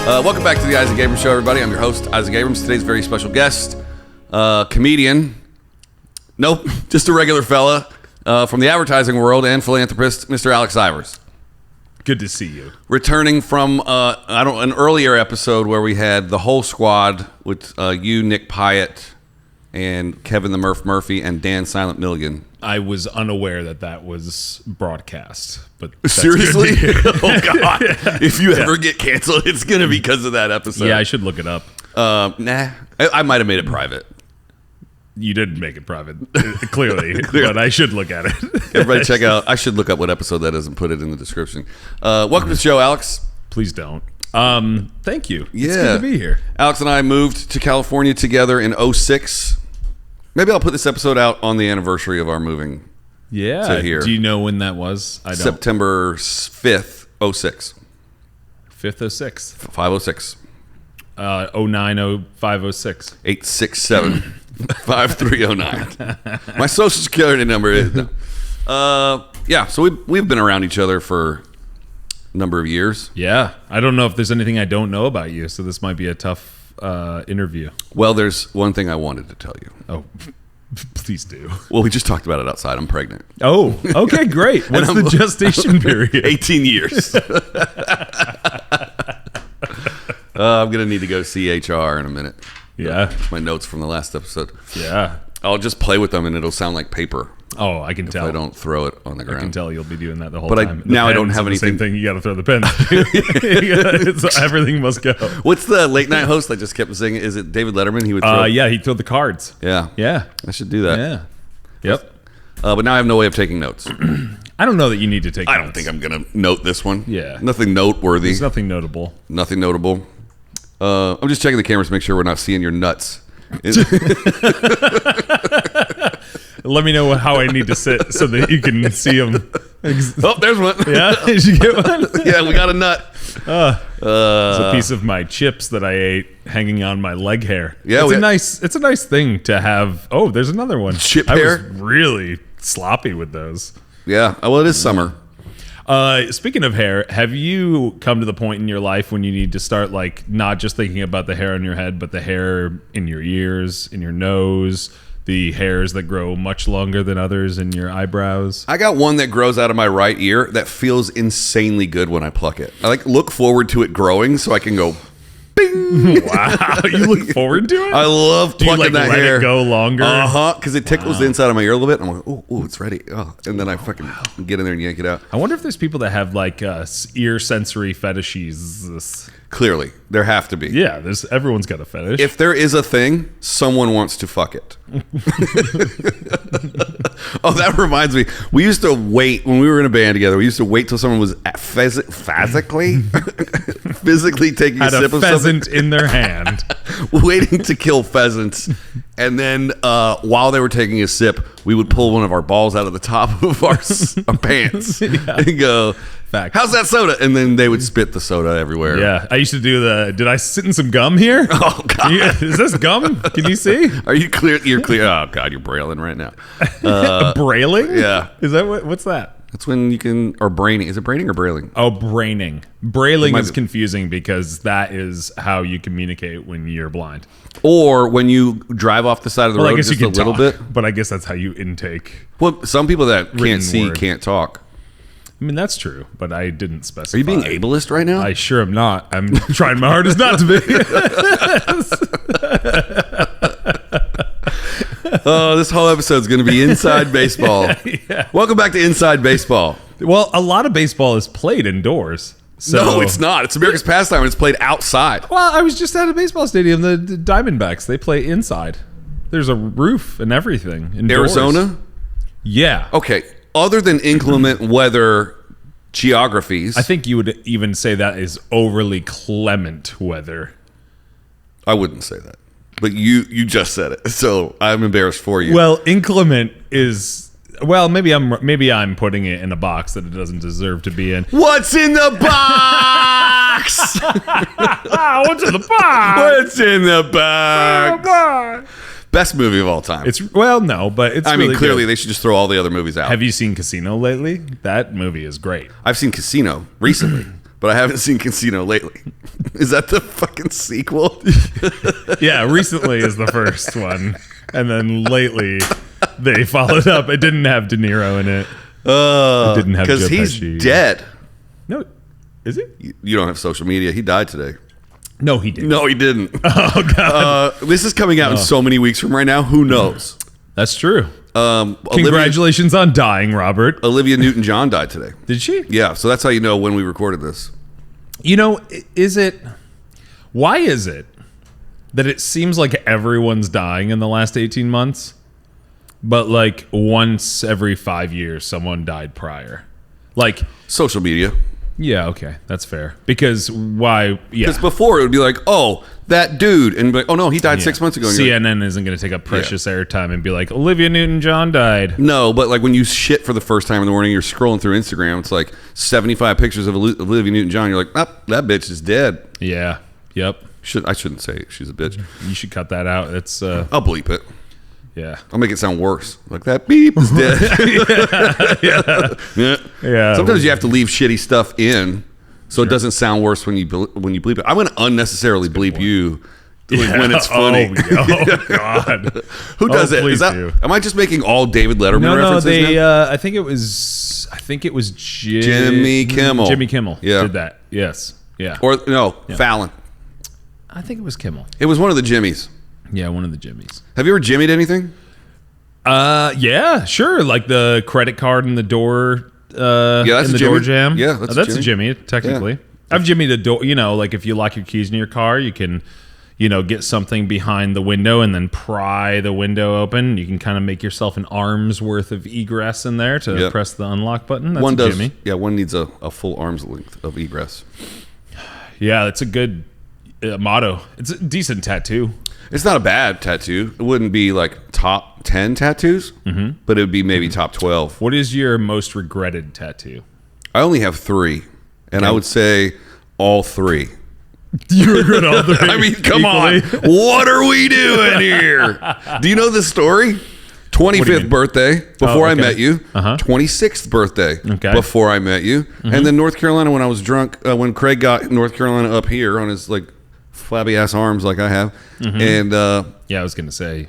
Welcome back to the Isaac Abrams Show, everybody. I'm your host, Isaac Abrams. Today's very special guest, comedian. Nope, just a regular fella from the advertising world and philanthropist, Mr. Alex Sivers. Good to see you. Returning from an earlier episode where we had the whole squad with you, Nick Pyatt, and Kevin the Murph Murphy, and Dan Silent Milligan. I was unaware that was broadcast. But seriously? Oh, God. If you ever get canceled, it's going to be because of that episode. Yeah, I should look it up. Nah. I might have made it private. You did make it private, clearly, but I should look at it. Everybody check out. I should look up what episode that is and put it in the description. Welcome to the show, Alex. Please don't. Thank you. Yeah. It's good to be here. Alex and I moved to California together in 2006. Maybe I'll put this episode out on the anniversary of our moving to here. Do you know when that was? I don't. September 5th, 2006. 5th, 06. 506. 09, 05, 06. 867 5309. My social security number is yeah, so we've been around each other for a number of years. Yeah. I don't know if there's anything I don't know about you, so this might be a tough interview. Well, there's one thing I wanted to tell you. Oh, please do. Well, we just taled about it outside. I'm pregnant. Oh, okay, great. What's the gestation period? 18 years. I'm going to need to go see HR in a minute. Yeah. My notes from the last episode. Yeah. I'll just play with them and it'll sound like paper. Oh, I can tell. I don't throw it on the ground. I can tell you'll be doing that the whole but time. Now I don't have anything. Same thing. You got to throw the pen. Everything must go. What's the late night host I just kept singing? Is it David Letterman? He would throw. Yeah, he'd throw the cards. Yeah. Yeah. I should do that. Yeah. Yep. But now I have no way of taking notes. I don't know that you need to take notes. I don't think I'm going to note this one. Yeah. Nothing noteworthy. There's nothing notable. Nothing notable. I'm just checking the cameras to make sure we're not seeing your nuts. Let me know how I need to sit so that you can see them. Oh, there's one. Yeah? Did you get one? Yeah, we got a nut. It's a piece of my chips that I ate hanging on my leg hair. Yeah, it's a nice thing to have. Oh, there's another one. Chip hair? I was really sloppy with those. Yeah, well, it is summer. Speaking of hair, have you come to the point in your life when you need to start, like, not just thinking about the hair on your head, but the hair in your ears, in your nose, the hairs that grow much longer than others in your eyebrows? I got one that grows out of my right ear that feels insanely good when I pluck it. I look forward to it growing so I can go bing. Wow, you look forward to it? I love plucking that hair. Let it go longer? Because it tickles the inside of my ear a little bit. And I'm like, oh, it's ready. Oh. And then I fucking get in there and yank it out. I wonder if there's people that have like ear sensory fetishes. Clearly, there have to be. Yeah, everyone's got a fetish. If there is a thing, someone wants to fuck it. Oh, that reminds me. We used to wait when we were in a band together. We used to wait till someone was physically taking a sip of pheasant in their hand, waiting to kill pheasants, and then while they were taking a sip, we would pull one of our balls out of the top of our pants and go, Fact. "How's that soda?" And then they would spit the soda everywhere. Yeah, I used to do did I sit in some gum here? Oh, God. Is this gum? Can you see? Are you clear? You're clear. Oh, God, you're brailing right now. Brailing? Yeah. Is that what's that? That's when you can, or braining. Is it braining or brailing? Oh, braining. Brailing is confusing because that is how you communicate when you're blind. Or when you drive off the side of the road just a little bit. But I guess that's how you intake. Well, some people that can't see can't talk. I mean, that's true, but I didn't specify. Are you being ableist right now? I sure am not. I'm trying my hardest not to be. Oh, this whole episode is going to be Inside Baseball. Yeah. Welcome back to Inside Baseball. Well, a lot of baseball is played indoors. So. No, it's not. It's America's pastime, and it's played outside. Well, I was just at a baseball stadium. The Diamondbacks, they play inside. There's a roof and everything. Indoors. Arizona? Yeah. Okay. Other than inclement weather geographies. I think you would even say that is overly clement weather. I wouldn't say that. But you just said it, so I'm embarrassed for you. Well, inclement is... Well, maybe I'm putting it in a box that it doesn't deserve to be in. What's in the box? What's in the box? What's in the box? Best movie of all time. No, but it's. I mean, really clearly good. they should just throw all the other movies out. Have you seen Casino lately? That movie is great. I've seen Casino recently, but I haven't seen Casino lately. Is that the fucking sequel? Yeah, recently is the first one. And then lately, they followed up. It didn't have De Niro in it. It didn't have Joe Because he's Pesci. dead. No, is it? You don't have social media. He died today. No, he didn't. No, he didn't. Oh, God. This is coming out in so many weeks from right now. Who knows? That's true. Olivia, Congratulations on dying, Robert. Olivia Newton-John died today. Did she? Yeah, so that's how you know when we recorded this. You know, why is it that it seems like everyone's dying in the last 18 months, but like once every 5 years, someone died prior? Like, Social media. yeah, okay, that's fair. Because why? Yeah. Because before it would be like, oh, that dude. And be like, oh, no, he died 6 months ago. And you're like, CNN isn't going to take up precious airtime and be like, Olivia Newton-John died. no, but like when you shit for the first time in the morning, you're scrolling through Instagram. It's like 75 pictures of Olivia Newton-John. You're like, oh, that bitch is dead. Yeah. Yep. I shouldn't say she's a bitch. You should cut that out. It's I'll bleep it. yeah. I'll make it sound worse. Like that beep is dead. Yeah. Sometimes you have to leave shitty stuff in so it doesn't sound worse when you bleep it. I'm going to unnecessarily bleep you when it's funny. Oh God. Who does it? Please do. Am I just making all David Letterman references now? I think it was Jimmy Kimmel. Jimmy Kimmel Yeah. did that. Yes. Yeah. Or no, Fallon. I think it was Kimmel. It was one of the Jimmys. Yeah, one of the Jimmys. Have you ever jimmied anything? Yeah, sure. Like the credit card in the door. That's in a the door jimmy. jam. Yeah, that's a a jimmy. Technically, Yeah. I've jimmied a door. You know, like if you lock your keys in your car, you can, get something behind the window and then pry the window open. You can kind of make yourself an arm's worth of egress in there to press the unlock button. That's One a does. jimmy. Yeah, one needs a full arm's length of egress. Yeah, that's a good motto. It's a decent tattoo. It's not a bad tattoo. It wouldn't be like top 10 tattoos, but it would be maybe top 12. What is your most regretted tattoo? I only have 3, and I would say all 3. You regret all three. I mean, come on. What are we doing here? Do you know this story? 25th mean? birthday before I okay. met you. Uh-huh. 26th birthday Okay. before I met you. And then North Carolina when I was drunk, when Craig got North Carolina up here on his like flabby ass arms like I have. And Yeah, I was gonna say.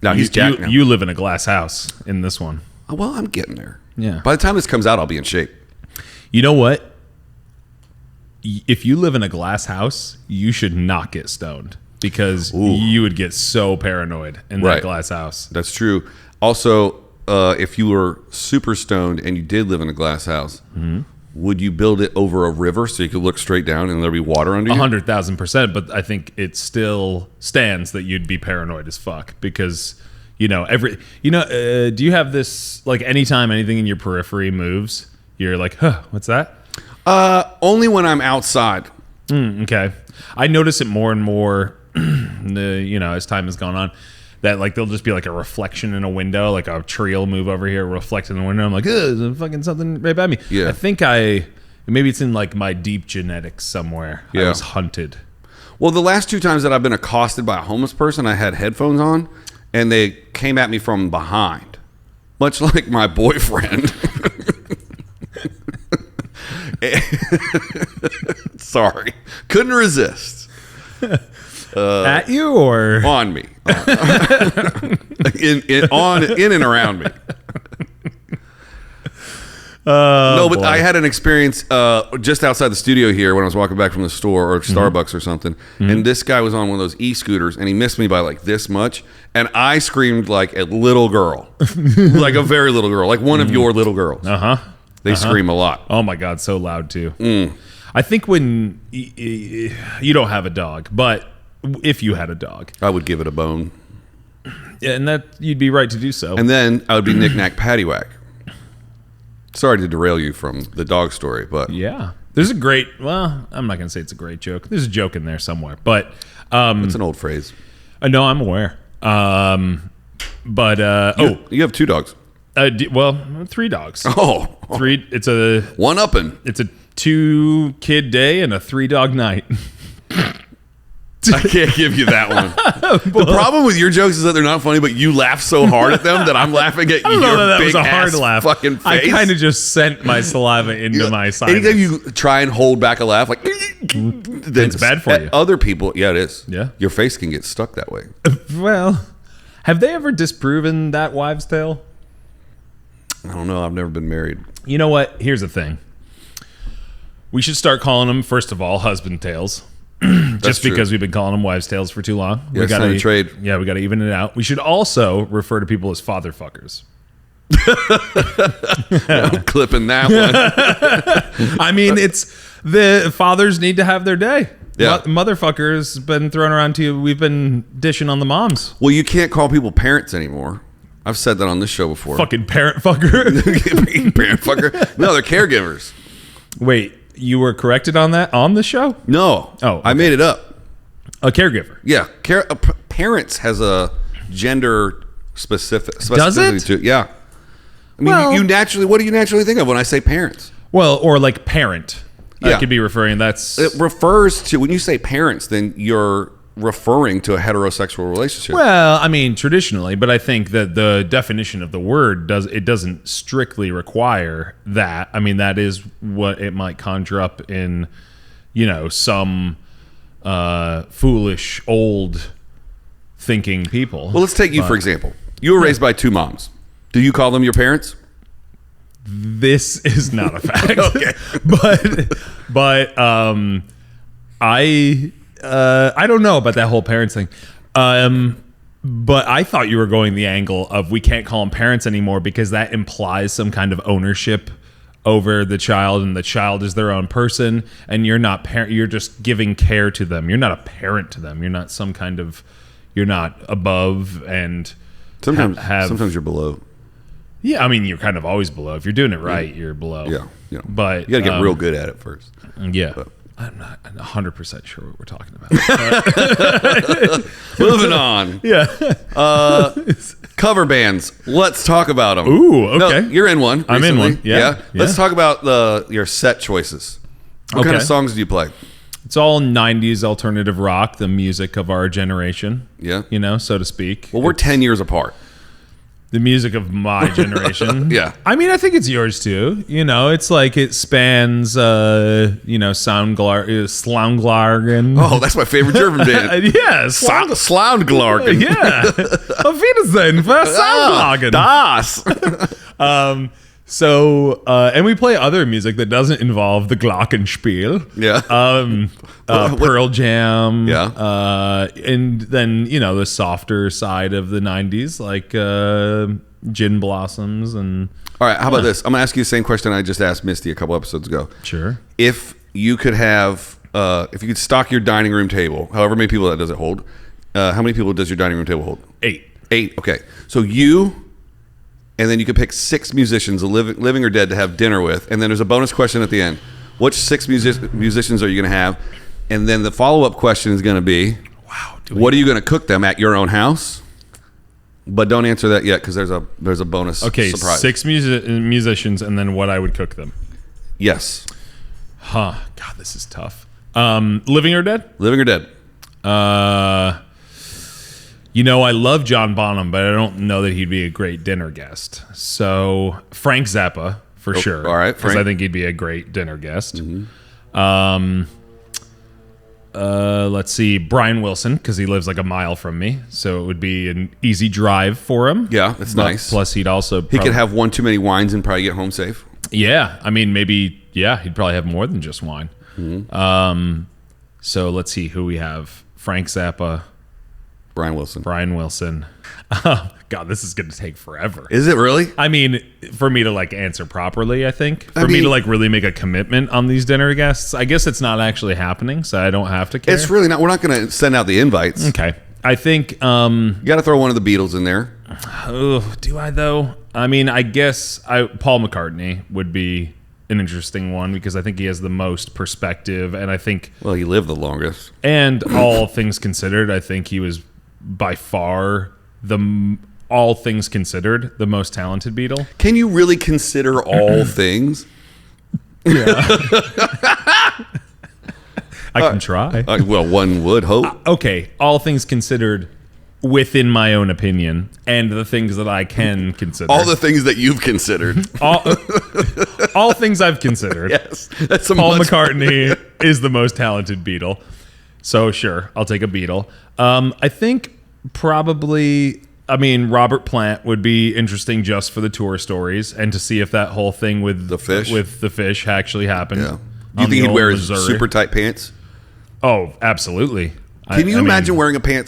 now he's jacked now. You live in a glass house in this one. Well, I'm getting there. Yeah. By the time this comes out, I'll be in shape. You know what? If you live in a glass house, you should not get stoned because you would get so paranoid in that Right. glass house. That's true. Also, if you were super stoned and you did live in a glass house, would you build it over a river so you could look straight down and there'd be water under you? 100,000%. But I think it still stands that you'd be paranoid as fuck because, do you have this, like anytime anything in your periphery moves, you're like, huh, what's that? Only when I'm outside. Okay. I notice it more and more, as time has gone on, that like there'll just be like a reflection in a window, like a tree will move over here, reflect in the window. I'm like, there's fucking something right by me. Yeah. I think maybe it's in like my deep genetics somewhere. I Yeah. was hunted. Well, the last 2 times that I've been accosted by a homeless person, I had headphones on, and they came at me from behind, much like my boyfriend. Sorry. Couldn't resist. At you or? On me. in and around me. No, but boy. I had an experience just outside the studio here when I was walking back from the store or Starbucks or something, and this guy was on one of those e-scooters, and he missed me by like this much, and I screamed like a little girl, like a very little girl, like one of your little girls. They scream a lot. Oh my God, so loud too. I think when you don't have a dog, but if you had a dog, I would give it a bone, and that you'd be right to do so. and then I would be knick-knack paddywhack. Sorry to derail you from the dog story, but Yeah. There's a great, well, I'm not going to say it's a great joke. There's a joke in there somewhere. But it's an old phrase. no, I'm aware. You have 2 dogs. 3 dogs. Oh, 3 it's a one upping. it's a 2-kid day and a 3-dog night. I can't give you that one. The problem with your jokes is that they're not funny, but you laugh so hard at them that I'm laughing at I don't know your that big was a hard ass laugh. fucking face. I kind of just sent my saliva into my sinus. Anytime you try and hold back a laugh, like It's bad for you. Other people, yeah, it is. Yeah. Your face can get stuck that way. Well, have they ever disproven that wives' tale? I don't know. I've never been married. You know what? Here's the thing. We should start calling them, first of all, husband tales. Just because we've been calling them wives' tales for too long. Yeah, it's time to trade. Yeah, we got to even it out. We should also refer to people as father fuckers. I'm clipping that one. I mean, it's the fathers need to have their day. Yeah. Motherfuckers been thrown around to you. We've been dishing on the moms. Well, you can't call people parents anymore. I've said that on this show before. Fucking parent fucker. Parent fucker. No, they're caregivers. Wait, you were corrected on that on the show? No. Oh, okay. I made it up. A caregiver. Yeah. Parents has a gender specificity Does it? to it. Yeah. I mean, Well- you naturally, what do you naturally think of when I say parents? Well, or like parent. Yeah. That could be referring. That's It refers to, when you say parents, then you're referring to a heterosexual relationship. well, I mean, traditionally, but I think that the definition of the word doesn't strictly require that. I mean, that is what it might conjure up in, some foolish old thinking people. Well, let's take you for example. You were raised by two moms. Do you call them your parents? This is not a fact. Okay. but I don't know about that whole parents thing. But I thought you were going the angle of we can't call them parents anymore because that implies some kind of ownership over the child, and the child is their own person, and you're not you're just giving care to them. You're not a parent to them. You're not you're not above and Sometimes you're below. Yeah, I mean, you're kind of always below. If you're doing it right, you're below. Yeah. But You got to get real good at it first. Yeah. But- I'm not 100% sure what we're talking about. Moving on. Yeah. Cover bands. Let's talk about them. Ooh, okay. No, you're in one. I'm in recently. one. Yeah. Let's talk about your set choices. What kind of Okay. songs do you play? It's all 90s alternative rock, the music of our generation. Yeah. So to speak. Well, we're 10 years apart. The music of my generation. Yeah. I mean, I think it's yours too. It's like it spans, Slaunglargen. Oh, that's my favorite German band. Yeah. Slaundglargen. Yeah. Auf Wiedersehen für Soundlagen. Das. And we play other music that doesn't involve the Glockenspiel. Yeah. Pearl Jam. Yeah. And then, the softer side of the 90s, like Gin Blossoms and... All right, how about this? I'm going to ask you the same question I just asked Misty a couple episodes ago. Sure. If you could stock your dining room table, however many people that does it hold, how many people does your dining room table hold? 8. 8, okay. So you, and then you could pick 6 musicians, living or dead, to have dinner with, and then there's a bonus question at the end. Which 6 musicians are you going to have? And then the follow-up question is going to be, what are you going to cook them at your own house? But don't answer that yet because there's a bonus surprise. 6 musicians and then what I would cook them. Yes. Huh. God, this is tough. Living or dead? Living or dead? I love John Bonham, but I don't know that he'd be a great dinner guest. So Frank Zappa, for sure. All right, because Frank. I think he'd be a great dinner guest. Mm-hmm. Let's see, Brian Wilson, because he lives like a mile from me, so it would be an easy drive for him. Yeah, that's nice. Plus, he'd also He could have one too many wines and probably get home safe. Yeah, I mean, maybe. Yeah, he'd probably have more than just wine. Mm-hmm. So let's see who we have: Frank Zappa, Brian Wilson. God, this is going to take forever. Is it really? I mean, for me to answer properly, I think me to really make a commitment on these dinner guests, I guess it's not actually happening, so I don't have to care. It's really not. We're not going to send out the invites. Okay. I think. You got to throw one of the Beatles in there. Oh, do I though? I mean, I guess Paul McCartney would be an interesting one because I think he has the most perspective, and I think. Well, he lived the longest. And all things considered, I think he was by far all things considered, the most talented Beatle. Can you really consider all things? I can try. Well, one would hope. Okay, all things considered, within my own opinion, and the things that I can consider. All the things that you've considered. All things I've considered. Yes, that's a Paul much- McCartney is the most talented Beatle. So sure, I'll take a Beatle. I think probably, Robert Plant would be interesting just for the tour stories and to see if that whole thing with The fish? actually happened. Yeah. Do you think he'd wear his super tight pants? Oh, absolutely. Can you imagine wearing a pair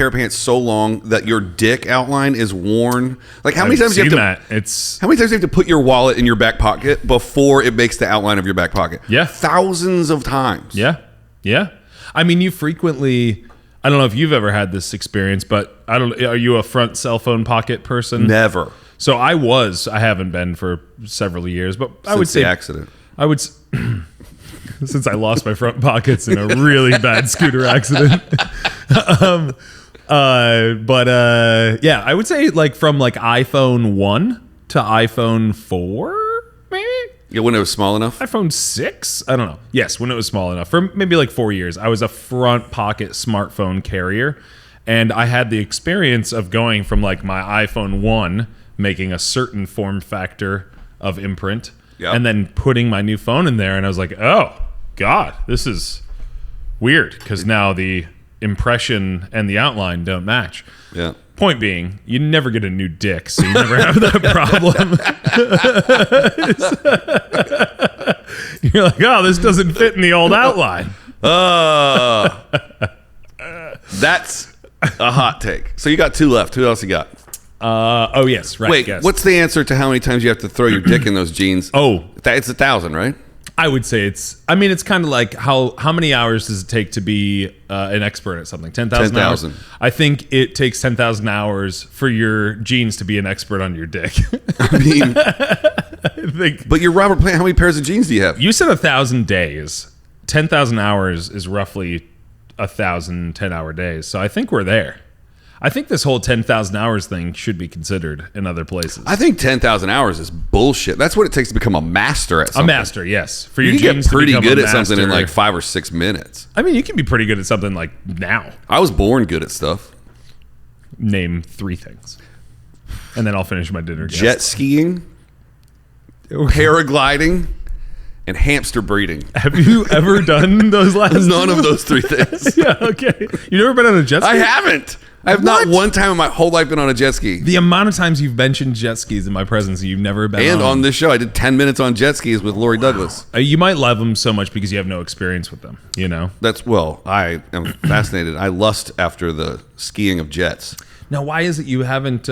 of pants so long that your dick outline is worn? Like how many times do you have to? How many times do you have to put your wallet in your back pocket before it makes the outline of your back pocket? Yeah, thousands of times. Yeah. You frequently. I don't know if you've ever had this experience, but are you a front cell phone pocket person? Never. So I haven't been for several years, but I would say the accident. I would. Since I lost my front pockets in a really bad scooter accident. Yeah, I would say like from like iPhone 1 to iPhone 4, maybe? Yeah, when it was small enough? iPhone 6? I don't know. Yes, when it was small enough. For maybe like 4 years. I was a front pocket smartphone carrier. And I had the experience of going from like my iPhone 1, making a certain form factor of imprint, and then putting my new phone in there. And I was like, oh, God, this is weird. Because now the impression and the outline don't match. Yeah. Point being, you never get a new dick, so you never have that problem. You're like, oh, this doesn't fit in the old outline. That's a hot take. So you got 2 left. Who else you got? Oh, yes. Right. Wait, yes. what's the answer to how many times you have to throw your dick in those jeans? Oh. It's 1,000, right? I would say it's kind of like how many hours does it take to be an expert at something? 10,000 hours? 10,000. I think it takes 10,000 hours for your jeans to be an expert on your dick. But you're Robert Plant. How many pairs of jeans do you have? You said 1,000 days. 10,000 hours is roughly 1,000 10-hour days. So I think we're there. I think this whole 10,000 hours thing should be considered in other places. I think 10,000 hours is bullshit. That's what it takes to become a master at something. A master, yes. For your you can jeans get pretty to good a at something in master. like 5 or 6 minutes. You can be pretty good at something like now. I was born good at stuff. Name 3 things. And then I'll finish my dinner. Jet skiing, paragliding, and hamster breeding. Have you ever done those last None of those 3 things. Yeah, okay. You never been on a jet ski? I haven't. I have not one time in my whole life been on a jet ski. The amount of times you've mentioned jet skis in my presence and you've never been And on this show, I did 10 minutes on jet skis with Lori Douglas. You might love them so much because you have no experience with them, you know? I am fascinated. I lust after the skiing of jets. Now, why is it you haven't,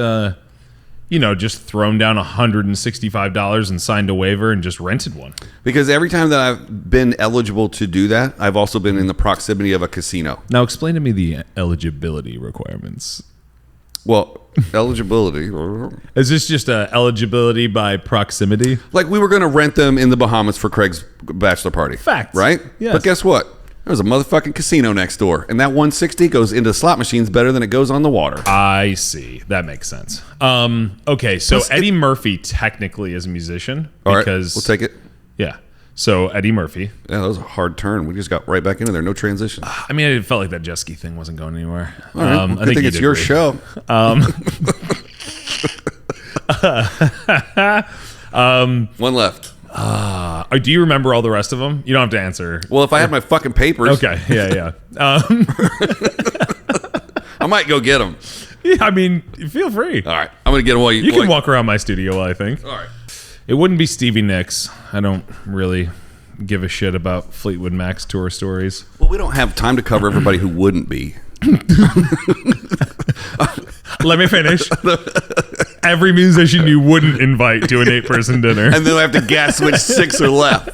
just thrown down $165 and signed a waiver and just rented one? Because every time that I've been eligible to do that, I've also been in the proximity of a casino. Now, explain to me the eligibility requirements. Well, eligibility. Is this just eligibility by proximity? Like we were going to rent them in the Bahamas for Craig's bachelor party. Fact. Right? Yes. But guess what? There's a motherfucking casino next door, and that 160 goes into slot machines better than it goes on the water. I see. That makes sense. Okay, so Eddie Murphy technically is a musician. All right, because, we'll take it. Yeah. So Eddie Murphy. Yeah, that was a hard turn. We just got right back into there. No transition. It felt like that jet ski thing wasn't going anywhere. All right. I think it's your show. One left. Do you remember all the rest of them? You don't have to answer. Well, if I had my fucking papers. Okay. Yeah. I might go get them. Yeah, feel free. All right. I'm going to get them while you can walk around my studio while I think. All right. It wouldn't be Stevie Nicks. I don't really give a shit about Fleetwood Mac's tour stories. Well, we don't have time to cover everybody who wouldn't be. Let me finish. Every musician you wouldn't invite to an 8-person dinner. And then I have to guess which 6 are left.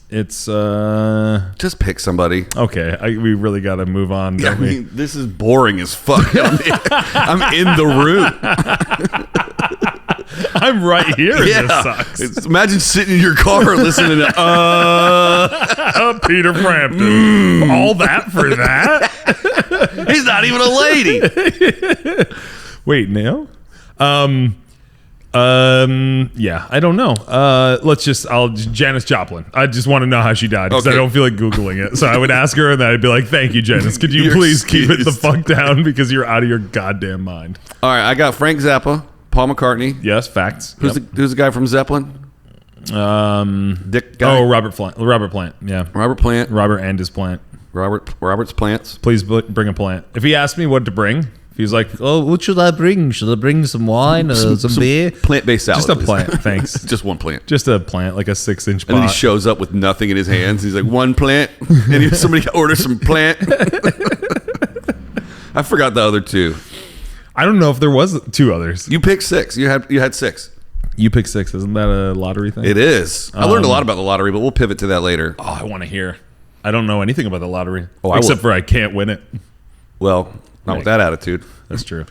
It's just pick somebody. Okay, we really got to move on, don't we? This is boring as fuck. I'm in the room. I'm right here. And this sucks. Imagine sitting in your car listening to Peter Frampton. All that for that? He's not even a lady. Wait, now? Yeah, I don't know. Janis Joplin. I just want to know how she died because I don't feel like Googling it. So I would ask her and then I'd be like, thank you, Janis. Could you please keep it the fuck down because you're out of your goddamn mind. All right, I got Frank Zappa, Paul McCartney. Yes, facts. Who's the guy from Zeppelin? Dick guy. Oh, Robert Plant. Robert Plant. Yeah. Robert Plant. Robert and his plant. Robert's plants. Please bring a plant. If he asked me what to bring, if he was like, "Oh, what should I bring? Should I bring some wine or some beer?" Plant-based salad. Just a please. plant, thanks. Just one plant. Just a plant, like a 6-inch pot. And then he shows up with nothing in his hands. He's like, one plant. And somebody orders some plant. I forgot the other two. I don't know if there was 2 others. You picked 6. You had 6. You picked 6. Isn't that a lottery thing? It is. I learned a lot about the lottery, but we'll pivot to that later. Oh, I want to hear. I don't know anything about the lottery. Oh, except for I can't win it. Well, not with that attitude. That's true.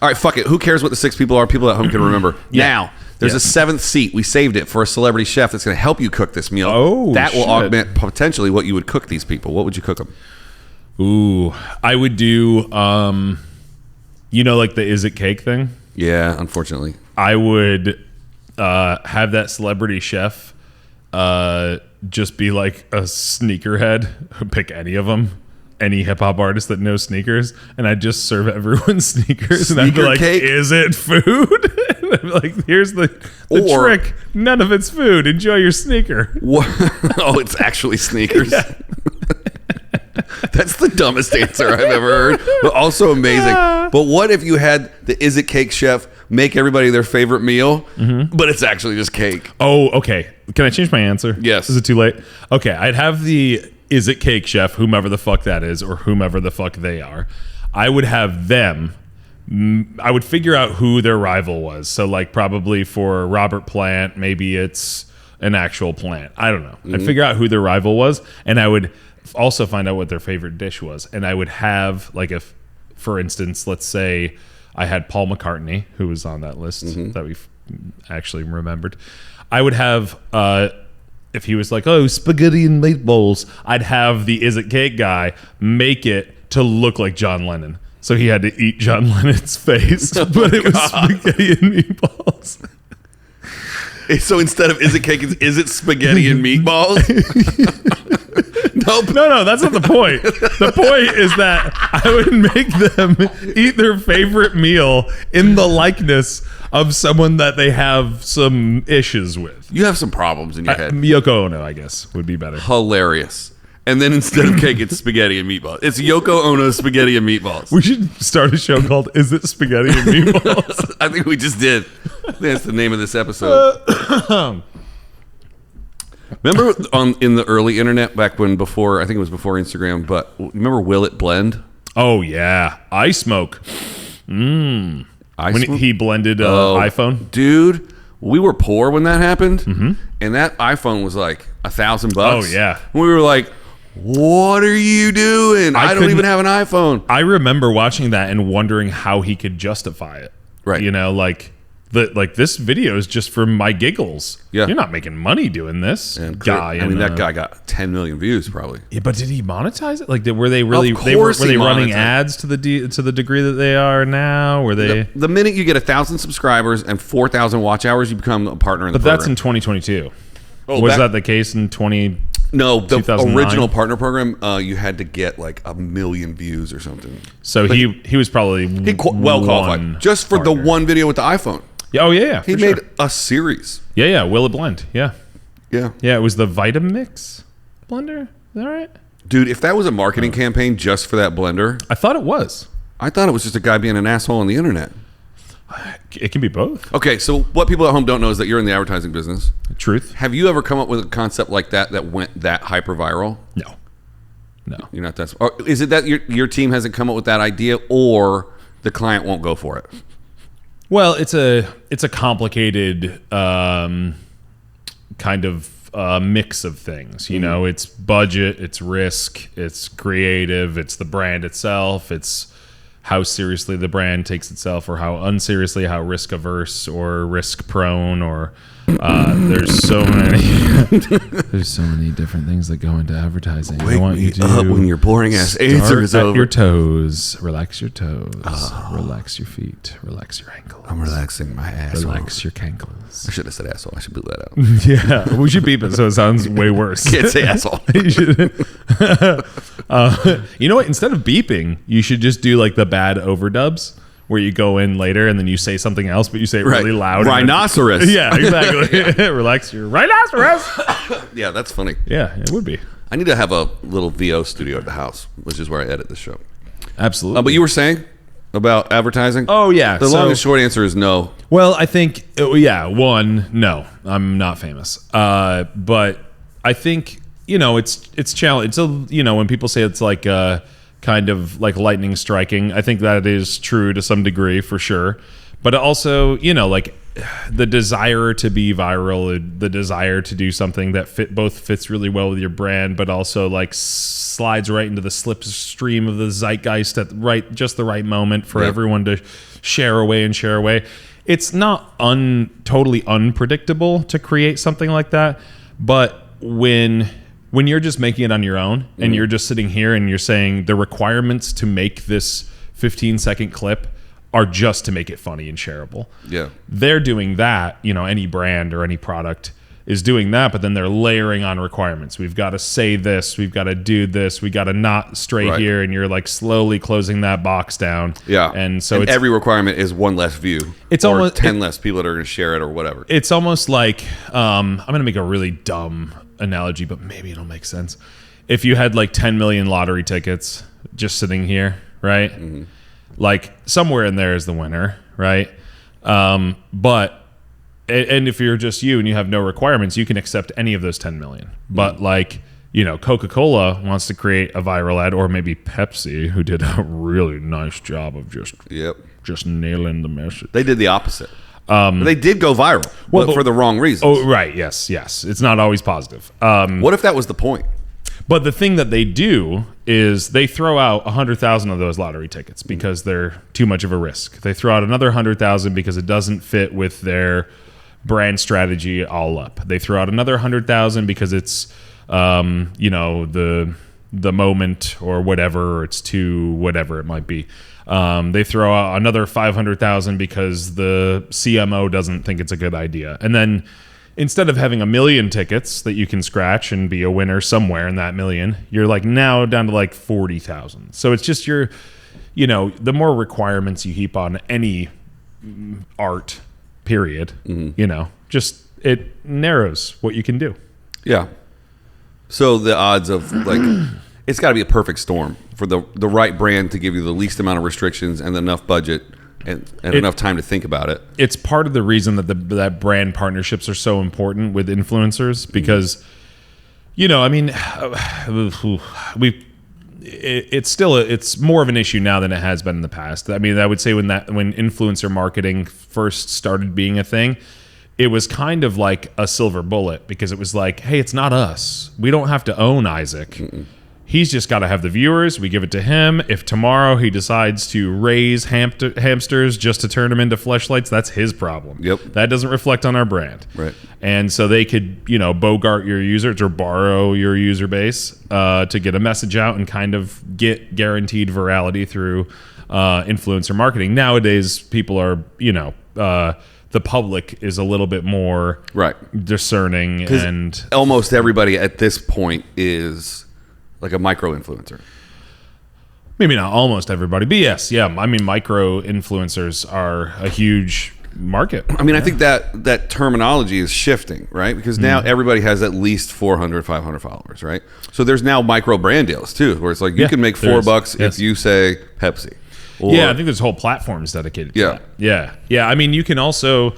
All right, fuck it. Who cares what the 6 people are? People at home can remember. Yeah. Now, there's a 7th seat. We saved it for a celebrity chef that's going to help you cook this meal. Oh, that will shit. augment potentially what you would cook these people. What would you cook them? Ooh, I would do, like the is it cake thing? Yeah, unfortunately. I would have that celebrity chef just be like a sneakerhead. Pick any of them. Any hip hop artist that knows sneakers, and I'd just serve everyone sneakers, and I'd be like, cake? "Is it food?" And I'd be like, "Here's the trick. None of it's food. Enjoy your sneaker." What? Oh, it's actually sneakers. Yeah. That's the dumbest answer I've ever heard, but also amazing. But what if you had the Is It Cake chef make everybody their favorite meal, but it's actually just cake? Oh, okay. Can I change my answer? Yes. Is it too late? Okay, I'd have the Is It Cake chef, whomever the fuck that is, or whomever the fuck they are. I would have them. I would figure out who their rival was. So, like, probably for Robert Plant, maybe it's an actual plant. I don't know. I'd figure out who their rival was, and I would also find out what their favorite dish was. And I would have, like, if, for instance, let's say I had Paul McCartney, who was on that list that we've actually remembered. I would have, if he was like, "Oh, spaghetti and meatballs," I'd have the Is It Cake guy make it to look like John Lennon. So he had to eat John Lennon's face, but it was spaghetti and meatballs. So instead of Is It Cake, it's Is It Spaghetti and Meatballs? Nope. No, that's not the point. The point is that I would make them eat their favorite meal in the likeness of someone that they have some issues with. You have some problems in your head. Yoko Ono, I guess, would be better. Hilarious. And then instead of cake, it's spaghetti and meatballs. It's Yoko Ono's spaghetti and meatballs. We should start a show called Is It Spaghetti and Meatballs? I think we just did. That's the name of this episode. Remember in the early internet, back when I think it was before Instagram, but remember Will It Blend? Oh, yeah. I smoke. When he blended iPhone. Dude, we were poor when that happened. And that iPhone was like $1,000. Oh, yeah. We were like, what are you doing? I don't even have an iPhone. I remember watching that and wondering how he could justify it. Right. You know, like this video is just for my giggles. Yeah. You're not making money doing this. And guy. that guy got 10 million views probably. Yeah, but did he monetize it? Like, were they really? Of course were they running monetized. ads to the degree that they are now? Were they? The minute you get 1,000 subscribers and 4,000 watch hours, you become a partner in the But program. that's in 2022. Oh, was that the case in 20? No, the 2009? original partner program, you had to get like 1 million views or something. So he was probably Well qualified just for the one video with the iPhone. Yeah, oh yeah, He made a series. Yeah. Will It Blend? Yeah. Yeah. It was the Vitamix blender. Is that right? Dude, if that was a marketing campaign just for that blender, I thought it was. I thought it was just a guy being an asshole on the internet. It can be both. Okay, so what people at home don't know is that you're in the advertising business. Truth? Have you ever come up with a concept like that went that hyper viral? No. You're not that. Or is it that your team hasn't come up with that idea, or the client won't go for it? Well, it's a complicated kind of mix of things. You know, it's budget, it's risk, it's creative, it's the brand itself, it's how seriously the brand takes itself, or how unseriously, how risk averse or risk prone, or there's so many different things that go into advertising. Wake me up when your boring ass answer is over. Your toes, relax your toes, relax your feet, relax your ankles. I'm relaxing my asshole. Relax your cankles. I should have said asshole. I should bleep that out. Yeah, we should beep it so it sounds way worse. Can't say asshole. You know what? Instead of beeping, you should just do like the bad overdubs where you go in later and then you say something else, but you say it really loud. Rhinoceros. Yeah, exactly. Relax your rhinoceros. Yeah, that's funny. Yeah, it would be. I need to have a little VO studio at the house, which is where I edit this show. Absolutely. But you were saying about advertising? Oh, yeah. The long and short answer is no. Well, I think, one, no, I'm not famous. But I think, it's challenge. It's when people say it's like kind of like lightning striking, I think that is true to some degree for sure. But also, like the desire to be viral, the desire to do something that fits really well with your brand, but also like slides right into the slipstream of the zeitgeist at just the right moment for everyone to share away. It's not totally unpredictable to create something like that, but when you're just making it on your own and you're just sitting here and you're saying the requirements to make this 15-second clip are just to make it funny and shareable. Yeah. They're doing that, any brand or any product is doing that, but then they're layering on requirements. We've got to say this, we've got to do this, we got to not stray here, and you're like slowly closing that box down. Yeah. And so every requirement is one less view. It's or almost 10 less people that are going to share it or whatever. It's almost like I'm going to make a really dumb analogy, but maybe it'll make sense. If you had like 10 million lottery tickets just sitting here, right? Mm-hmm. Like somewhere in there is the winner, right? But if you're just you and you have no requirements, you can accept any of those 10 million. But like, Coca-Cola wants to create a viral ad, or maybe Pepsi, who did a really nice job of just nailing the message. They did the opposite. They did go viral, but for the wrong reasons. Oh, right. Yes. It's not always positive. What if that was the point? But the thing that they do is they throw out 100,000 of those lottery tickets because they're too much of a risk. They throw out another 100,000 because it doesn't fit with their brand strategy all up. They throw out another 100,000 because it's, the moment or whatever, or it's too whatever it might be. They throw out another 500,000 because the CMO doesn't think it's a good idea. And then instead of having 1 million tickets that you can scratch and be a winner somewhere in that million, you're like now down to like 40,000. So it's just the more requirements you heap on any art, period, just it narrows what you can do. Yeah. So the odds of like, it's got to be a perfect storm for the right brand to give you the least amount of restrictions and enough budget and enough time to think about it. It's part of the reason that brand partnerships are so important with influencers because, it's more of an issue now than it has been in the past. I mean, I would say when influencer marketing first started being a thing, it was kind of like a silver bullet because it was like, hey, it's not us. We don't have to own Isaac. Mm-mm. He's just got to have the viewers. We give it to him. If tomorrow he decides to raise hamsters just to turn them into fleshlights, that's his problem. Yep. That doesn't reflect on our brand. Right. And so they could, bogart your users or borrow your user base to get a message out and kind of get guaranteed virality through influencer marketing. Nowadays, people are, the public is a little bit more discerning. And almost everybody at this point is like a micro influencer. Maybe not almost everybody, but yes, yeah. I mean, micro influencers are a huge market. I mean, I think that terminology is shifting, right? Because now everybody has at least 400, 500 followers, right? So there's now micro brand deals too, where it's like you can make $4 if you say Pepsi. Or, I think there's whole platforms dedicated to that. Yeah. I mean, you can also,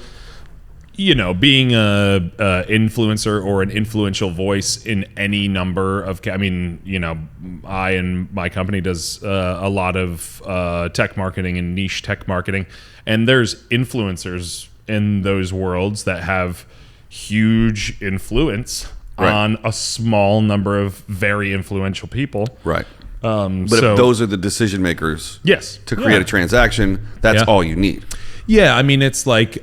being a influencer or an influential voice in any number of, I and my company does a lot of tech marketing and niche tech marketing, and there's influencers in those worlds that have huge influence on a small number of very influential people. Right. But if those are the decision makers to create a transaction, that's all you need. Yeah, I mean, it's like...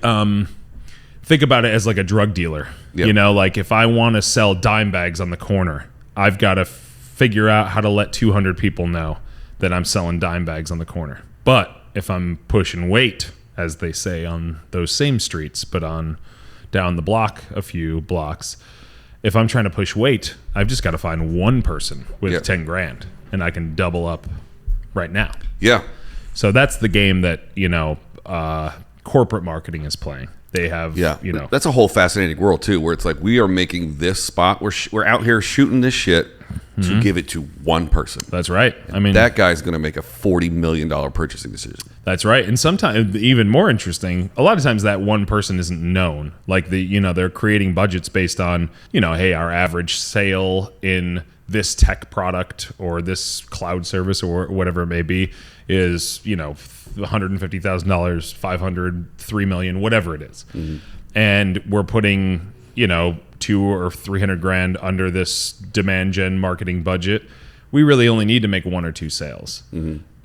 think about it as like a drug dealer. Yep. Like if I want to sell dime bags on the corner, I've got to figure out how to let 200 people know that I'm selling dime bags on the corner. But if I'm pushing weight, as they say on those same streets, but on down the block a few blocks, if I'm trying to push weight, I've just got to find one person with 10 grand and I can double up right now. Yeah. So that's the game that, corporate marketing is playing. They have, that's a whole fascinating world too, where it's like we are making this spot. We're out here shooting this shit to give it to one person. That's right. I mean, that guy's going to make a $40 million purchasing decision. That's right. And sometimes, even more interesting, a lot of times that one person isn't known. Like they're creating budgets based on, hey, our average sale in this tech product or this cloud service or whatever it may be is, $150,000, $500,000, $3 million, whatever it is. And we're putting, $200,000 or $300,000 under this demand gen marketing budget. We really only need to make 1 or 2 sales.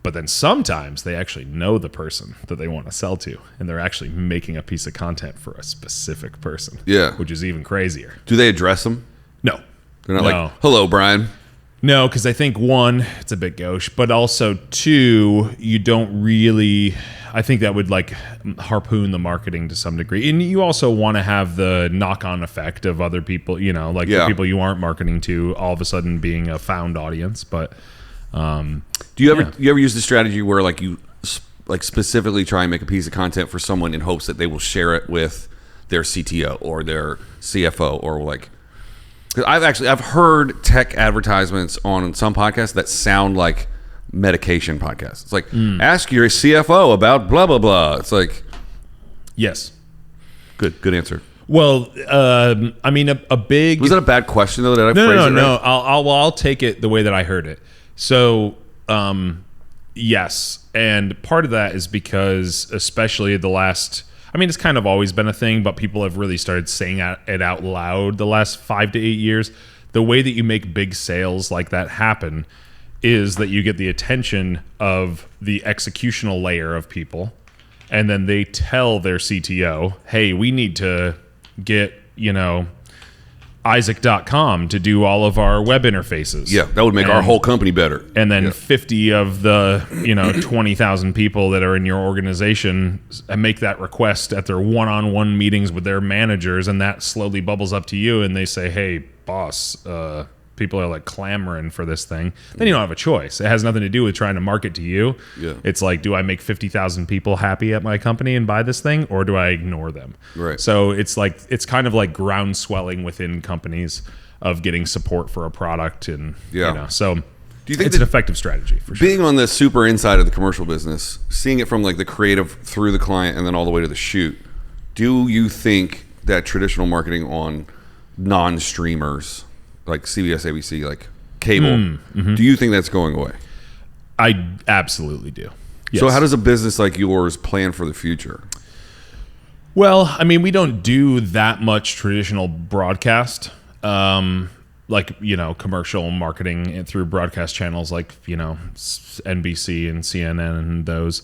But then sometimes they actually know the person that they want to sell to, and they're actually making a piece of content for a specific person. Yeah. Which is even crazier. Do they address them? No. They're not like, hello, Brian. No, because I think 1, it's a bit gauche, but also 2, you don't really. I think that would harpoon the marketing to some degree, and you also want to have the knock-on effect of other people, the people you aren't marketing to, all of a sudden being a found audience. But do you ever use the strategy where you specifically try and make a piece of content for someone in hopes that they will share it with their CTO or their CFO or I've heard tech advertisements on some podcasts that sound like medication podcasts. It's like, ask your CFO about blah, blah, blah. It's like, yes. Good answer. Well, I mean, a big... Was that a bad question, though? Did I phrase it right? No. I'll take it the way that I heard it. So, yes. And part of that is because, especially the last... I mean, it's kind of always been a thing, but people have really started saying it out loud the last 5 to 8 years. The way that you make big sales like that happen is that you get the attention of the executional layer of people, and then they tell their CTO, hey, we need to get, Isaac.com to do all of our web interfaces. Yeah, that would make our whole company better. And then 50 of the 20,000 people that are in your organization make that request at their one-on-one meetings with their managers, and that slowly bubbles up to you, and they say, hey, boss, people are clamoring for this thing. Then you don't have a choice. It has nothing to do with trying to market to you. Yeah. It's like, do I make 50,000 people happy at my company and buy this thing, or do I ignore them? Right. So it's kind of like ground swelling within companies of getting support for a product, and so do you think it's an effective strategy for sure. Being on the super inside of the commercial business, seeing it from the creative through the client and then all the way to the shoot, do you think that traditional marketing on non-streamers like CBS, ABC, cable, do you think that's going away? I absolutely do. Yes. So how does a business like yours plan for the future? Well, I mean, we don't do that much traditional broadcast, commercial marketing through broadcast channels NBC and CNN and those.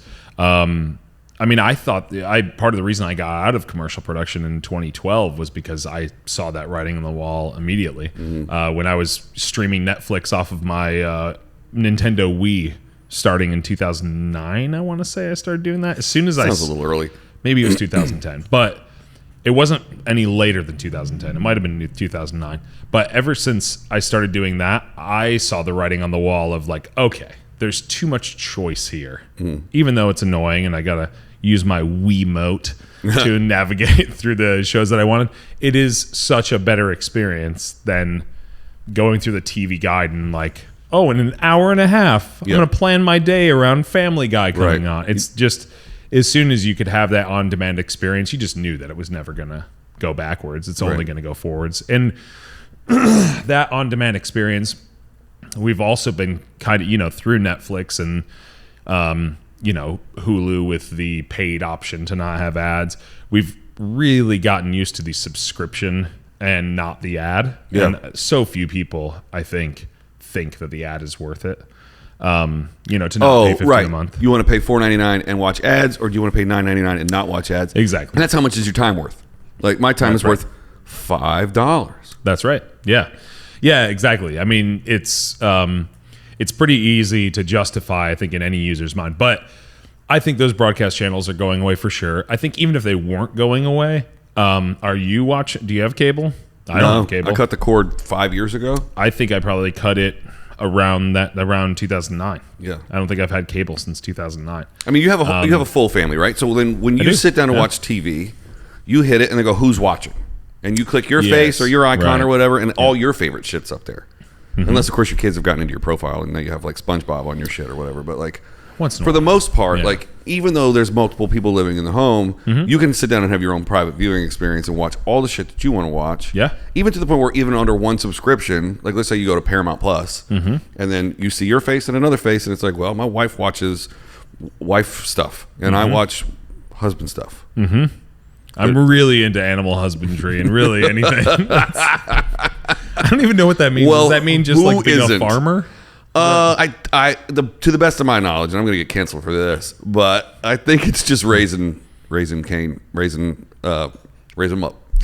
I mean, I thought part of the reason I got out of commercial production in 2012 was because I saw that writing on the wall immediately. When I was streaming Netflix off of my Nintendo Wii starting in 2009, I want to say I started doing that. As soon as Sounds a little early. Maybe it was 2010, but it wasn't any later than 2010. It might have been 2009. But ever since I started doing that, I saw the writing on the wall of okay, there's too much choice here. Even though it's annoying and I got to use my Wiimote to navigate through the shows that I wanted, it is such a better experience than going through the TV guide and in an hour and a half, I'm going to plan my day around Family Guy coming on. It's just, as soon as you could have that on-demand experience, you just knew that it was never going to go backwards. It's only going to go forwards. And that on-demand experience, we've also been kind of, through Netflix and, Hulu with the paid option to not have ads. We've really gotten used to the subscription and not the ad. Yeah. And so few people, I think that the ad is worth it. To not pay $50 a month. You want to pay $4.99 and watch ads, or do you want to pay $9.99 and not watch ads? Exactly. And that's how much is your time worth. My time is worth $5. That's right. Yeah. Yeah, exactly. I mean, it's pretty easy to justify, I think, in any user's mind. But I think those broadcast channels are going away for sure. I think even if they weren't going away, are you watching? Do you have cable? I don't have cable. I cut the cord 5 years ago. I think I probably cut it around 2009. Yeah. I don't think I've had cable since 2009. I mean, you have a full family, right? So then when you sit down to watch TV, you hit it and they go, "Who's watching?" And you click your face or your icon or whatever, and all your favorite shit's up there. Unless, of course, your kids have gotten into your profile and now you have like SpongeBob on your shit or whatever. But like, for the most part, like even though there's multiple people living in the home, you can sit down and have your own private viewing experience and watch all the shit that you want to watch. Yeah. Even to the point where even under one subscription, like let's say you go to Paramount Plus, and then you see your face and another face, and it's like, well, my wife watches wife stuff, and I watch husband stuff. I'm really into animal husbandry and really anything. I don't even know what that means. Well, does that mean just like being a farmer? To the best of my knowledge, and I'm going to get canceled for this, but I think it's just raising them up.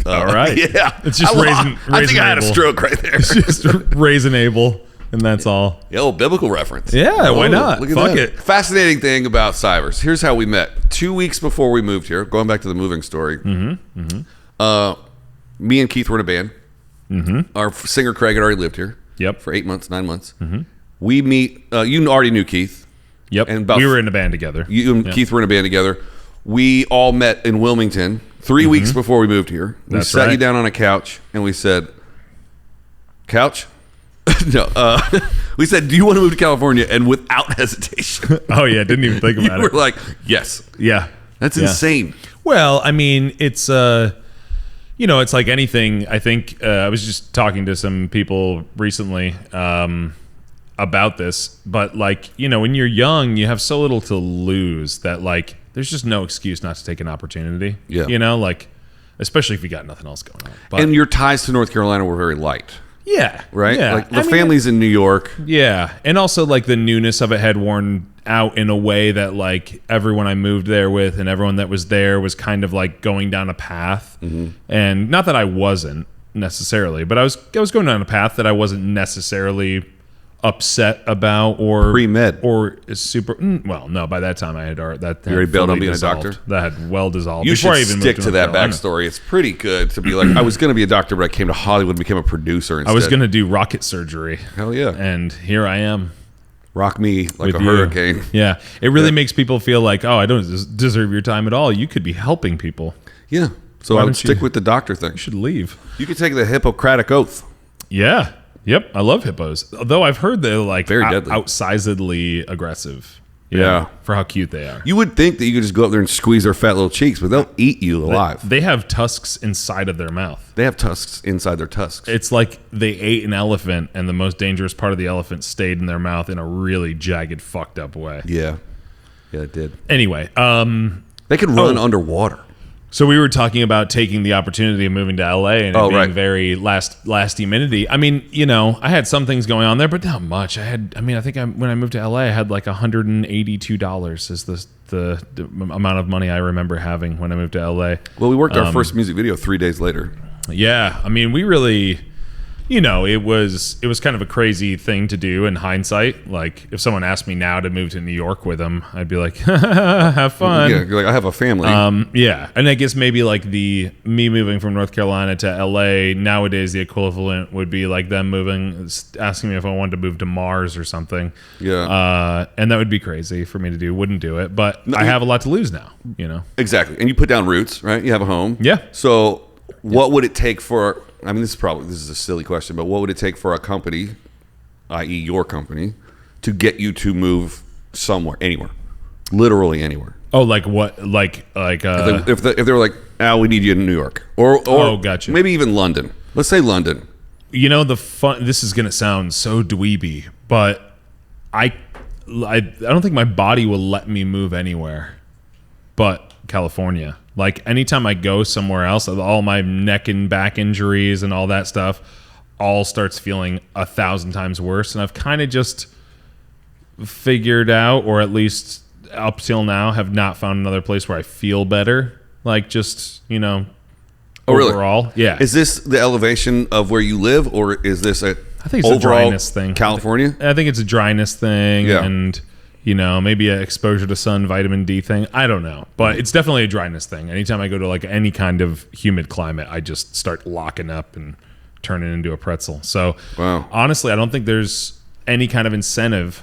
All right. Yeah. It's just raising I think I had a Abel. stroke right there. It's just raising Abel, and that's all. Yeah, old biblical reference. Yeah, why not? Look at Fuck that. it. Fascinating thing about Sivers. Here's how we met. 2 weeks before we moved here, going back to the moving story, me and Keith were in a band. Our singer Craig had already lived here for 8 months, 9 months. We meet, you already knew Keith. Yep, and we were in a band together. You and Keith were in a band together. We all met in Wilmington 3 weeks before we moved here. We sat you down on a couch and we said, "Couch?" No. We said, "Do you want to move to California?" And without hesitation. Oh, yeah, didn't even think about it. We're like, yes. Yeah. That's insane. Well, I mean, it's, it's like anything. I think I was just talking to some people recently about this, but like, when you're young, you have so little to lose that like, there's just no excuse not to take an opportunity. Yeah. Like, especially if you got nothing else going on. But, And your ties to North Carolina were very light. yeah. Right? Yeah. Like the family's in New York. Yeah. And also like the newness of it had worn out in a way that like everyone I moved there with and everyone that was there was kind of like going down a path. And not that I wasn't necessarily, but I was going down a path that I wasn't necessarily upset about or Pre-med. or super well, no, by that time I had already You already bailed on being a doctor? That had well dissolved. You before should I even stick moved to that North Carolina. backstory. It's pretty good to be like, I was going to be a doctor, but I came to Hollywood and became a producer instead. I was going to do rocket surgery. Hell yeah. And here I am. Rock me like With a you. hurricane. Yeah. It really makes people feel like, oh, I don't deserve your time at all. You could be helping people. Yeah. So Why I would don't stick you- with the doctor thing. You should leave. You could take the Hippocratic Oath. Yeah. Yep. I love hippos. Though I've heard they're like Very deadly. outsizedly aggressive. Yeah. For how cute they are. You would think that you could just go up there and squeeze their fat little cheeks, but they'll eat you alive. They have tusks inside of their mouth. They have tusks inside their tusks. It's like they ate an elephant and the most dangerous part of the elephant stayed in their mouth in a really jagged, fucked up way. Yeah. Yeah, it did. Anyway, They could run underwater. so we were talking about taking the opportunity of moving to LA and it being very last humidity. I mean, I had some things going on there, but not much. When I moved to LA, I had like $182 is the amount of money I remember having when I moved to LA. Well, we worked our first music video 3 days later. Yeah, I mean, we really, it was kind of a crazy thing to do in hindsight. Like, if someone asked me now to move to New York with them, I'd be like, have fun. Yeah, you're like, I have a family. Yeah, and I guess maybe like me moving from North Carolina to LA nowadays, the equivalent would be like them asking me if I wanted to move to Mars or something. Yeah. And that would be crazy for me to do. Wouldn't do it, but I have a lot to lose now. Exactly. And you put down roots, right? You have a home. Yeah. So what would it take for, this is a silly question, but what would it take for a company, i.e. your company, to get you to move somewhere, anywhere, literally anywhere? Oh, like what? Like If they were like, we need you in New York, or gotcha. Maybe even London. Let's say London. This is gonna sound so dweeby, but I don't think my body will let me move anywhere but California. Like anytime I go somewhere else, all my neck and back injuries and all that stuff all starts feeling 1,000 times worse. And I've kind of just figured out, or at least up till now, have not found another place where I feel better. Like just, overall. Really? Yeah. Is this the elevation of where you live, or is this I think it's a dryness thing. California? I think it's a dryness thing. Yeah. And maybe an exposure to sun, vitamin D thing. I don't know, but it's definitely a dryness thing. Anytime I go to like any kind of humid climate, I just start locking up and turning into a pretzel. So Wow. honestly, I don't think there's any kind of incentive.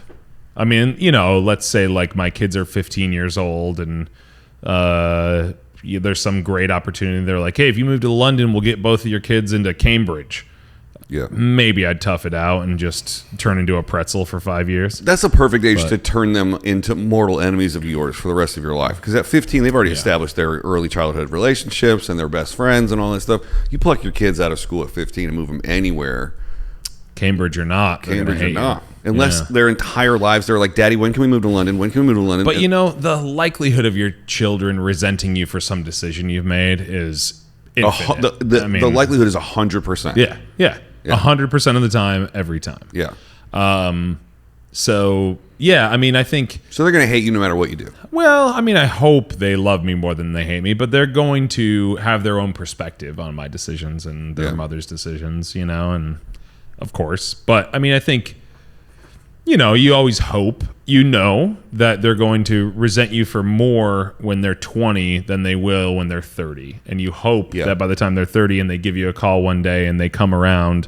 I mean, let's say like my kids are 15 years old and there's some great opportunity. They're like, hey, if you move to London, we'll get both of your kids into Cambridge. Yeah. Maybe I'd tough it out and just turn into a pretzel for 5 years. That's a perfect age to turn them into mortal enemies of yours for the rest of your life. Because at 15, they've already established their early childhood relationships and their best friends and all that stuff. You pluck your kids out of school at 15 and move them anywhere. Cambridge or not. Cambridge or not. Unless their entire lives, they're like, Daddy, when can we move to London? When can we move to London? But the likelihood of your children resenting you for some decision you've made is infinite. The likelihood is 100%. Yeah. 100% of the time, every time. Yeah. So, yeah, I mean, I think... So they're going to hate you no matter what you do. Well, I mean, I hope they love me more than they hate me, but they're going to have their own perspective on my decisions and their mother's decisions, and of course. But, I mean, I think, you always hope, that they're going to resent you for more when they're 20 than they will when they're 30. And you hope that by the time they're 30 and they give you a call one day and they come around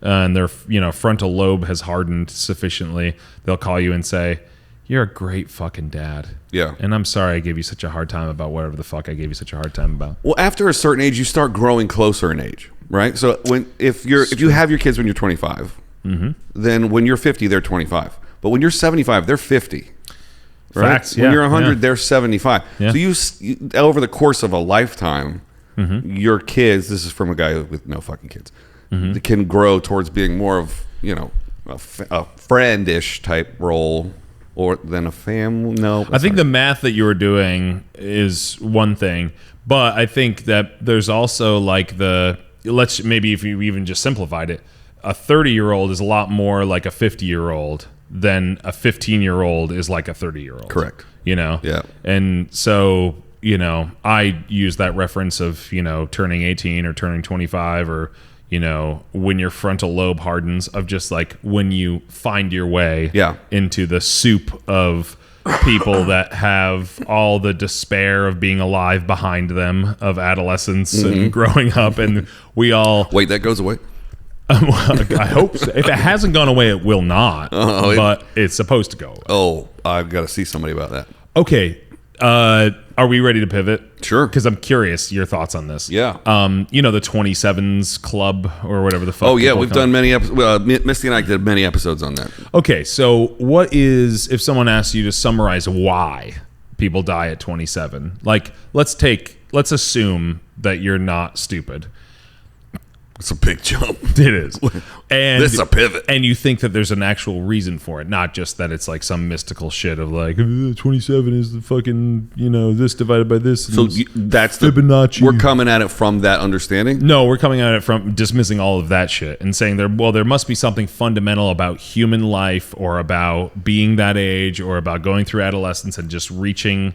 and their frontal lobe has hardened sufficiently, they'll call you and say, you're a great fucking dad. Yeah. And I'm sorry I gave you such a hard time about whatever the fuck I gave you such a hard time about. Well, after a certain age, you start growing closer in age, right? So if you have your kids when you're 25, then when you're 50, they're 25. But when you're 75, they're 50. Right? Facts, when you're 100, they're 75. Yeah. So you over the course of a lifetime, your kids, this is from a guy with no fucking kids, can grow towards being more of, a friend-ish type role or than a family. No. I think the math that you were doing is one thing, but I think that there's also like maybe if you even just simplified it, a 30-year-old is a lot more like a 50-year-old than a 15-year-old is like a 30-year-old. Correct. Yeah. And so, I use that reference of, turning 18 or turning 25 or, when your frontal lobe hardens, of just like when you find your way into the soup of people that have all the despair of being alive behind them, of adolescence and growing up, and we all... Wait, that goes away? I hope so. If it hasn't gone away, it will not. But it's supposed to go away. Oh, I've got to see somebody about that. Okay. Are we ready to pivot? Sure. Because I'm curious your thoughts on this. Yeah. The 27s Club or whatever the fuck. Oh, yeah. We've done many episodes. Misty and I did many episodes on that. Okay. So what is, if someone asks you to summarize why people die at 27, like let's assume that you're not stupid. It's a big jump. It is. And this is a pivot. And you think that there's an actual reason for it, not just that it's like some mystical shit of like 27 is the fucking, this divided by this. So that's Fibonacci. We're coming at it from that understanding? No, we're coming at it from dismissing all of that shit and saying there must be something fundamental about human life or about being that age or about going through adolescence and just reaching...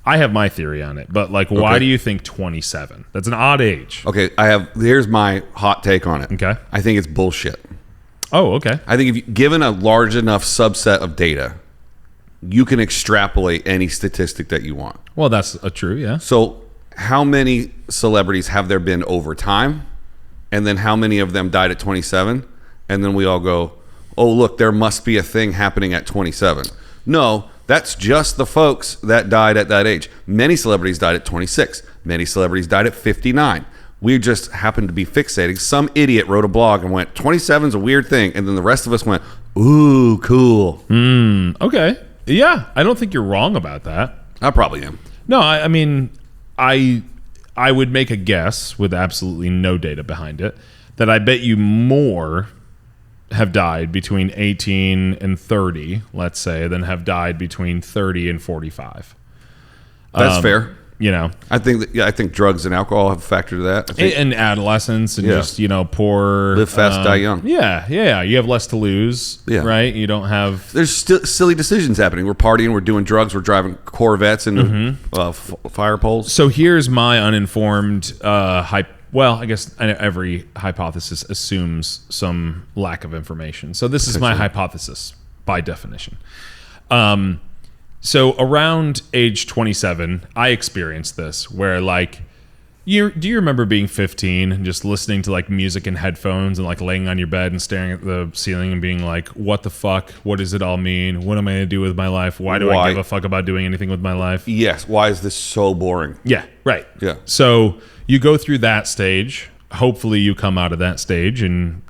I have my theory on it, but like, why do you think 27? That's an odd age. Okay, here's my hot take on it. Okay. I think it's bullshit. Oh, okay. I think given a large enough subset of data, you can extrapolate any statistic that you want. Well, that's true, yeah. So how many celebrities have there been over time? And then how many of them died at 27? And then we all go, oh, look, there must be a thing happening at 27. No, that's just the folks that died at that age. Many celebrities died at 26. Many celebrities died at 59. We just happened to be fixating. Some idiot wrote a blog and went, 27's a weird thing. And then the rest of us went, ooh, cool. Okay. Yeah, I don't think you're wrong about that. I probably am. No, I mean, I would make a guess with absolutely no data behind it that I bet you more have died between 18 and 30, let's say, than have died between 30 and 45. That's fair. I think drugs and alcohol have a factor to that. And adolescence and just, poor... Live fast, die young. Yeah. You have less to lose, right? You don't have... There's still silly decisions happening. We're partying, we're doing drugs, we're driving Corvettes into fire poles. So here's my uninformed well, I guess every hypothesis assumes some lack of information. So this is my hypothesis by definition. So around age 27, I experienced this where like, Do you remember being 15 and just listening to like music in headphones and like laying on your bed and staring at the ceiling and being like, what the fuck? What does it all mean? What am I going to do with my life? Why do I give a fuck about doing anything with my life? Yes. Why is this so boring? Yeah, right. Yeah. So you go through that stage. Hopefully you come out of that stage in,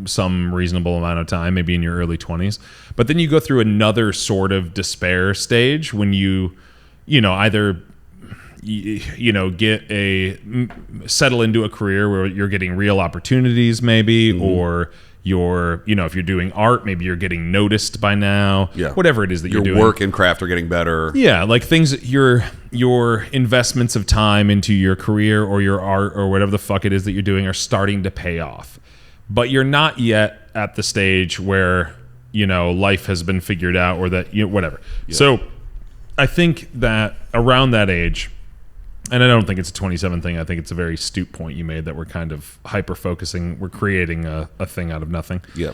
some reasonable amount of time, maybe in your early 20s. But then you go through another sort of despair stage when you either settle into a career where you're getting real opportunities maybe, or you're, if you're doing art, maybe you're getting noticed by now. Yeah. Whatever it is that you're doing. Your work and craft are getting better. Yeah, like things, your investments of time into your career or your art or whatever the fuck it is that you're doing are starting to pay off. But you're not yet at the stage where, life has been figured out or that, whatever. Yeah. So I think that around that age, and I don't think it's a 27 thing. I think it's a very astute point you made that we're kind of hyper-focusing. We're creating a thing out of nothing. Yeah.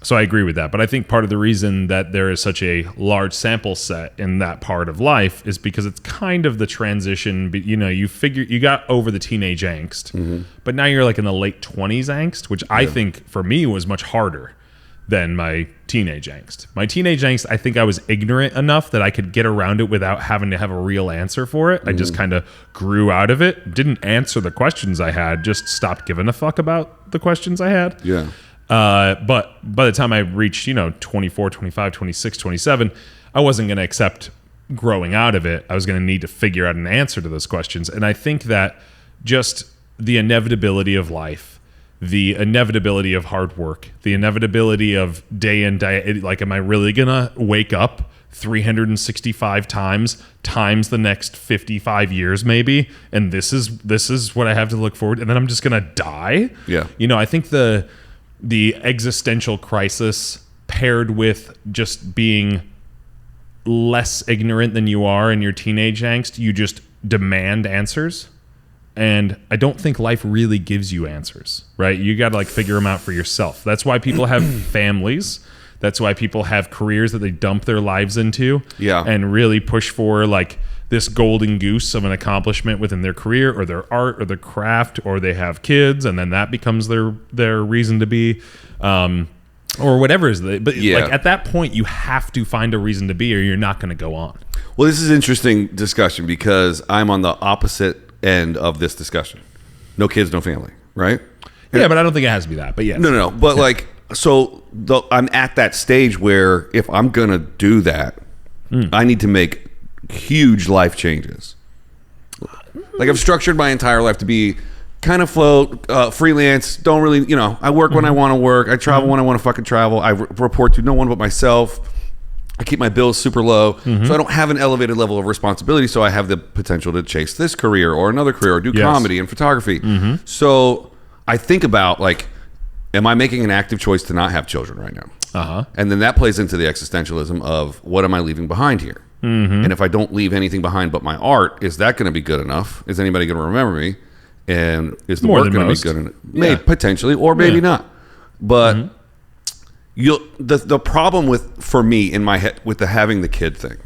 So I agree with that. But I think part of the reason that there is such a large sample set in that part of life is because it's kind of the transition. You got over the teenage angst, but now you're like in the late 20s angst, which I think for me was much harder than my teenage angst. My teenage angst, I think I was ignorant enough that I could get around it without having to have a real answer for it. I just kind of grew out of it, didn't answer the questions I had, just stopped giving a fuck about the questions I had. Yeah. But by the time I reached, 24, 25, 26, 27, I wasn't going to accept growing out of it. I was going to need to figure out an answer to those questions. And I think that just the inevitability of life, the inevitability of hard work, the inevitability of day in, day, like, am I really going to wake up 365 times the next 55 years maybe? And this is what I have to look forward to. And then I'm just going to die. Yeah. I think the existential crisis paired with just being less ignorant than you are in your teenage angst, you just demand answers. And I don't think life really gives you answers, right? You got to figure them out for yourself. That's why people have families. That's why people have careers that they dump their lives into, and really push for this golden goose of an accomplishment within their career or their art or their craft, or they have kids and then that becomes their reason to be, or whatever is it. But at that point, you have to find a reason to be, or you're not going to go on. Well, this is an interesting discussion because I'm on the opposite end of this discussion. No kids, no family, right? Yeah, but I don't think it has to be that. But yes. No. But I'm at that stage where if I'm going to do that, I need to make huge life changes. I've structured my entire life to be kind of float, freelance, don't really, I work when I want to work. I travel when I want to fucking travel. I report to no one but myself. I keep my bills super low, so I don't have an elevated level of responsibility, so I have the potential to chase this career or another career or do comedy and photography. So I think about, am I making an active choice to not have children right now? And then that plays into the existentialism of what am I leaving behind here? And if I don't leave anything behind but my art, is that going to be good enough? Is anybody going to remember me? And is the work going to be good enough? Maybe, potentially, or maybe not. But the problem for me in my head with having the kid thing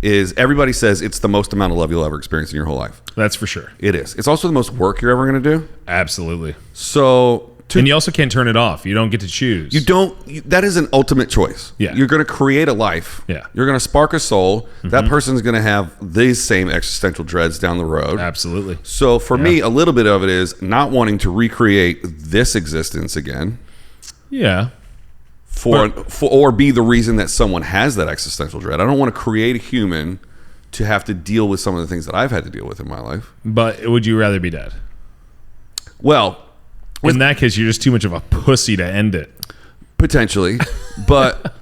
is everybody says it's the most amount of love you'll ever experience in your whole life. That's for sure. It is. It's also the most work you're ever going to do. Absolutely. So and you also can't turn it off. You don't get to choose. You don't. That is an ultimate choice. Yeah. You're going to create a life. Yeah. You're going to spark a soul. That person's going to have these same existential dreads down the road. Absolutely. So for me, a little bit of it is not wanting to recreate this existence again. Yeah. Or be the reason that someone has that existential dread. I don't want to create a human to have to deal with some of the things that I've had to deal with in my life. But would you rather be dead? Well, in that case, you're just too much of a pussy to end it. Potentially. But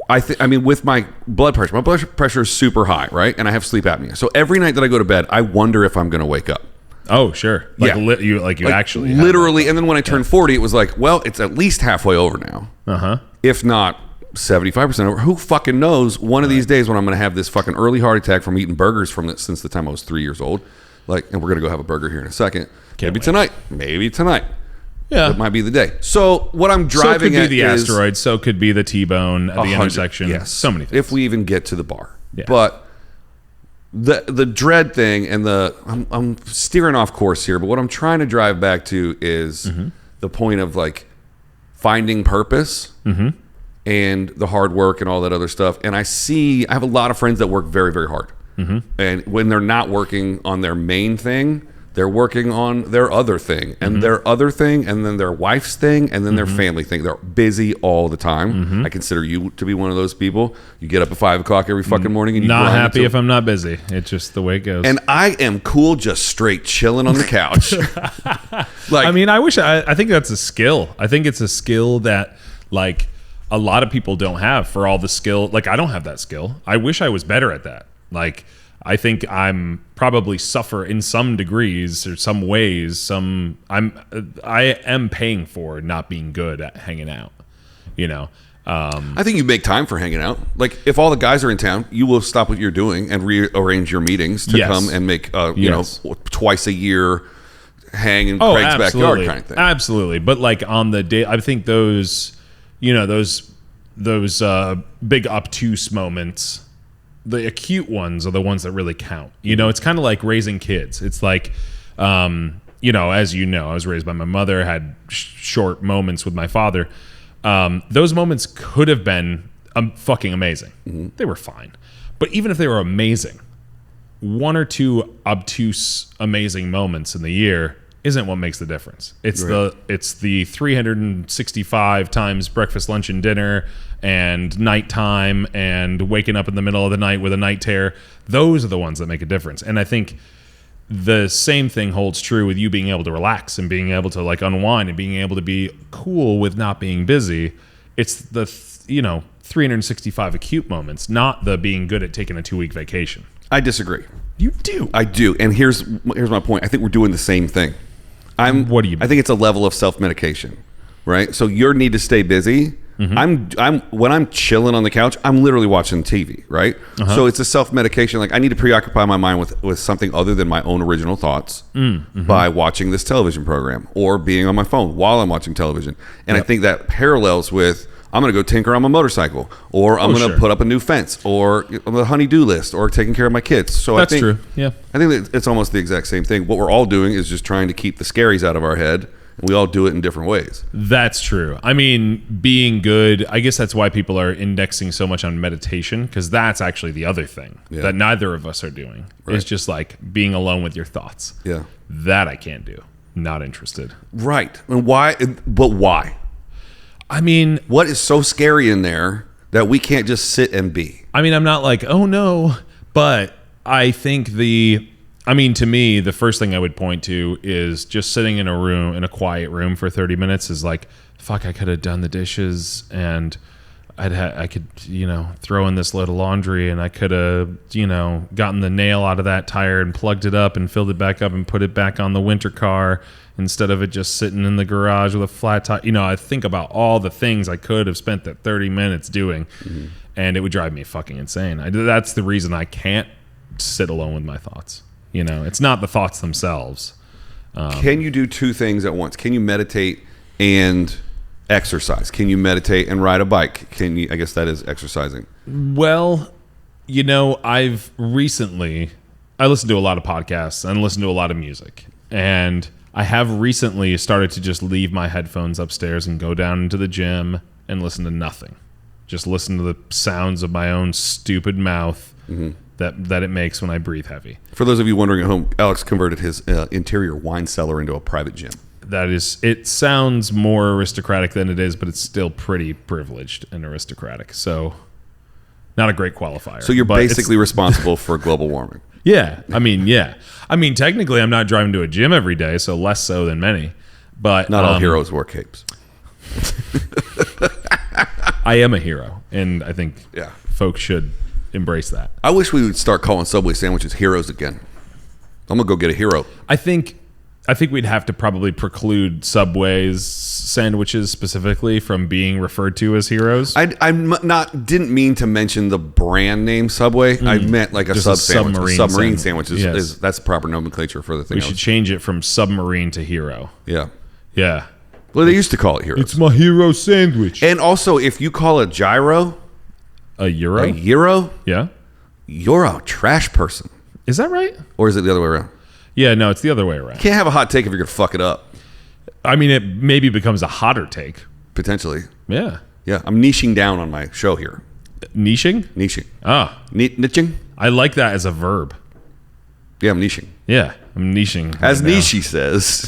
with my blood pressure is super high, right? And I have sleep apnea. So every night that I go to bed, I wonder if I'm going to wake up. Oh, sure. You actually literally. And then when I turned 40, it was it's at least halfway over now. If not 75% over. Who fucking knows? One of these days when I'm going to have this fucking early heart attack from eating burgers since the time I was 3 years old. And we're going to go have a burger here in a second. Maybe tonight. Yeah. It might be the day. So what I'm driving at is... So could be the asteroid. So could be the T-bone at the intersection. Yes. So many things. If we even get to the bar. Yeah. But the dread thing and I'm steering off course here, but what I'm trying to drive back to is the point of like finding purpose and the hard work and all that other stuff. And I have a lot of friends that work very, very hard. And when they're not working on their main thing, they're working on their other thing and their other thing and then their wife's thing and then their family thing. They're busy all the time. I consider you to be one of those people. You get up at 5 o'clock every fucking morning and you not grind happy if I'm not busy. It's just the way it goes. And I am cool just straight chilling on the couch. Like, I mean, I think that's a skill. I think it's a skill that like a lot of people don't have for all the skill. Like I don't have that skill. I wish I was better at that. Like I think I'm probably suffer in some degrees or some ways. I am paying for not being good at hanging out. You know, I think you make time for hanging out. Like if all the guys are in town, you will stop what you're doing and rearrange your meetings to come and make you know, twice a year hang in Craig's backyard kind of thing. Absolutely, but like on the day, I think those, you know, those big obtuse moments. The acute ones are the ones that really count. You know, it's kind of like raising kids. It's like, you know, as you know, I was raised by my mother, had short moments with my father. Those moments could have been fucking amazing. They were fine. But even if they were amazing, 1 or 2 obtuse, amazing moments in the year isn't what makes the difference. It's the 365 times breakfast, lunch, and dinner and nighttime and waking up in the middle of the night with a night terror. Those are the ones that make a difference. And I think the same thing holds true with you being able to relax and being able to like unwind and being able to be cool with not being busy. It's the, you know, 365 acute moments, not the being good at taking a 2-week vacation. I disagree. You do. I do. And here's my point. I think we're doing the same thing. What do you mean? I think it's a level of self-medication, right? So your need to stay busy. I'm when I'm chilling on the couch, I'm literally watching TV, right? So it's a self-medication. Like I need to preoccupy my mind with something other than my own original thoughts by watching this television program or being on my phone while I'm watching television. And I think that parallels with I'm going to go tinker on my motorcycle, or I'm going to put up a new fence, or a honey-do list, or taking care of my kids. So that's I think, true. Yeah, I think that it's almost the exact same thing. What we're all doing is just trying to keep the scaries out of our head, and we all do it in different ways. That's true. I mean, being good, I guess that's why people are indexing so much on meditation, because that's actually the other thing that neither of us are doing. It's just like being alone with your thoughts. Yeah, that I can't do. Not interested. Right. And why? But why? I mean, what is so scary in there that we can't just sit and be? I mean, I'm not like, oh no, but I think to me, the first thing I would point to is just sitting in a quiet room for 30 minutes is like, fuck, I could have done the dishes and I could, you know, throw in this load of laundry and I could have, you know, gotten the nail out of that tire and plugged it up and filled it back up and put it back on the winter car instead of it just sitting in the garage with a flat tire. You know, I think about all the things I could have spent that 30 minutes doing and it would drive me fucking insane. That's the reason I can't sit alone with my thoughts. You know, it's not the thoughts themselves. Can you do 2 things at once? Can you meditate and exercise? Can you meditate and ride a bike? Can you? I guess that is exercising. Well, you know, I listen to a lot of podcasts and listen to a lot of music, and I have recently started to just leave my headphones upstairs and go down into the gym and listen to nothing. Just listen to the sounds of my own stupid mouth that it makes when I breathe heavy. For those of you wondering at home, Alex converted his interior wine cellar into a private gym. It sounds more aristocratic than it is, but it's still pretty privileged and aristocratic. So not a great qualifier. So you're basically responsible for global warming. Yeah. I mean, technically I'm not driving to a gym every day, so less so than many. But not all heroes wear capes. I am a hero, and I think folks should embrace that. I wish we would start calling Subway sandwiches heroes again. I'm going to go get a hero. I think we'd have to probably preclude Subway's sandwiches specifically from being referred to as heroes. I didn't mean to mention the brand name Subway. I meant like a submarine sandwich. That's the proper nomenclature for the thing. We should change it from submarine to hero. Yeah. Yeah. Well, they used to call it heroes. It's my hero sandwich. And also, if you call a gyro a euro, yeah, you're a trash person. Is that right? Or is it the other way around? Yeah, no, it's the other way around. Can't have a hot take if you're going to fuck it up. I mean, it maybe becomes a hotter take. Potentially. Yeah. Yeah, I'm niching down on my show here. Niching? Niching. Ah. Niching? I like that as a verb. Yeah, I'm niching. Yeah, I'm niching. As right now. Nishi says.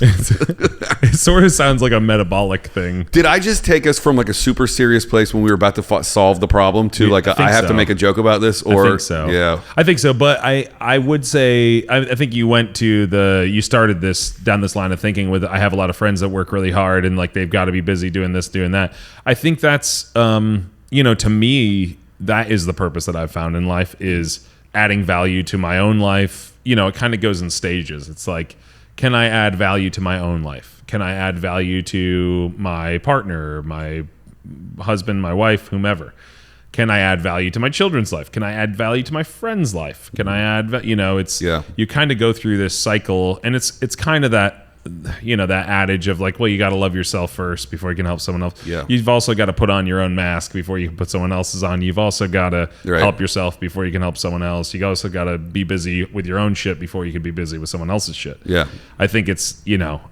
It sort of sounds like a metabolic thing. Did I just take us from like a super serious place when we were about to solve the problem to like I have to make a joke about this? Or I think so. Yeah, I think so. But I would say I think you started this down this line of thinking with I have a lot of friends that work really hard and like they've got to be busy doing this, doing that. I think that's to me that is the purpose that I've found in life is adding value to my own life. It kind of goes in stages. It's like, can I add value to my own life? Can I add value to my partner, my husband, my wife, whomever? Can I add value to my children's life? Can I add value to my friend's life? Can I add, you kind of go through this cycle, and it's kind of that, that adage of like, well, you got to love yourself first before you can help someone else. Yeah. You've also got to put on your own mask before you can put someone else's on. You've also got to help yourself before you can help someone else. You also got to be busy with your own shit before you can be busy with someone else's shit. Yeah. I think it's,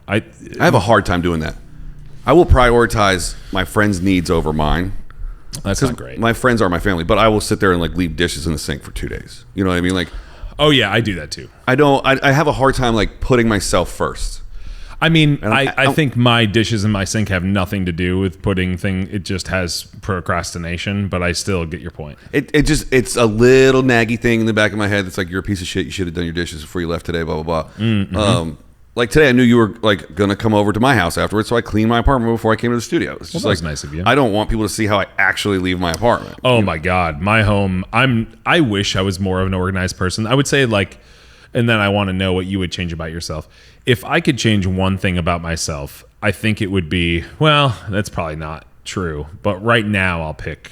I have a hard time doing that. I will prioritize my friends' needs over mine. That's not great. My friends are my family, but I will sit there and like leave dishes in the sink for 2 days. You know what I mean? Like, oh yeah, I do that too. I have a hard time like putting myself first. I mean, I think my dishes in my sink have nothing to do with putting thing. It just has procrastination, but I still get your point. It's a little naggy thing in the back of my head. That's like, you're a piece of shit. You should have done your dishes before you left today, blah, blah, blah. Mm-hmm. Like today, I knew you were like going to come over to my house afterwards, so I cleaned my apartment before I came to the studio. It's just that was nice of you. I don't want people to see how I actually leave my apartment. Oh my God. My home, I wish I was more of an organized person. I would say like, and then I want to know what you would change about yourself. If I could change one thing about myself, I think it would be, well, that's probably not true, but right now I'll pick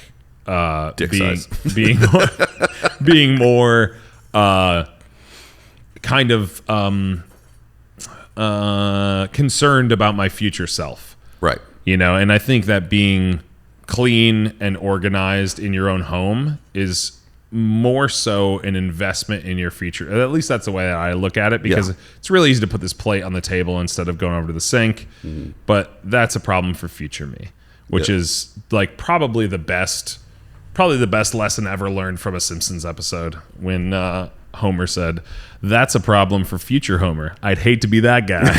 being more kind of concerned about my future self. Right. And I think that being clean and organized in your own home is more so an investment in your future. At least that's the way that I look at it, because it's really easy to put this plate on the table instead of going over to the sink. Mm-hmm. But that's a problem for future me, which is like probably the best lesson ever learned from a Simpsons episode when Homer said, "That's a problem for future Homer. I'd hate to be that guy."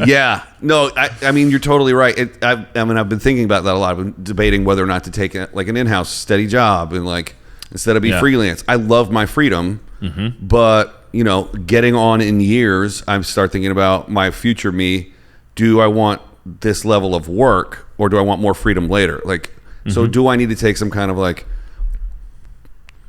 Yeah, no, I mean, you're totally right. I've been thinking about that a lot. I've been debating whether or not to take like an in-house steady job and like instead of be freelance. I love my freedom, but getting on in years, I start thinking about my future me. Do I want this level of work, or do I want more freedom later? Like, so do I need to take some kind of like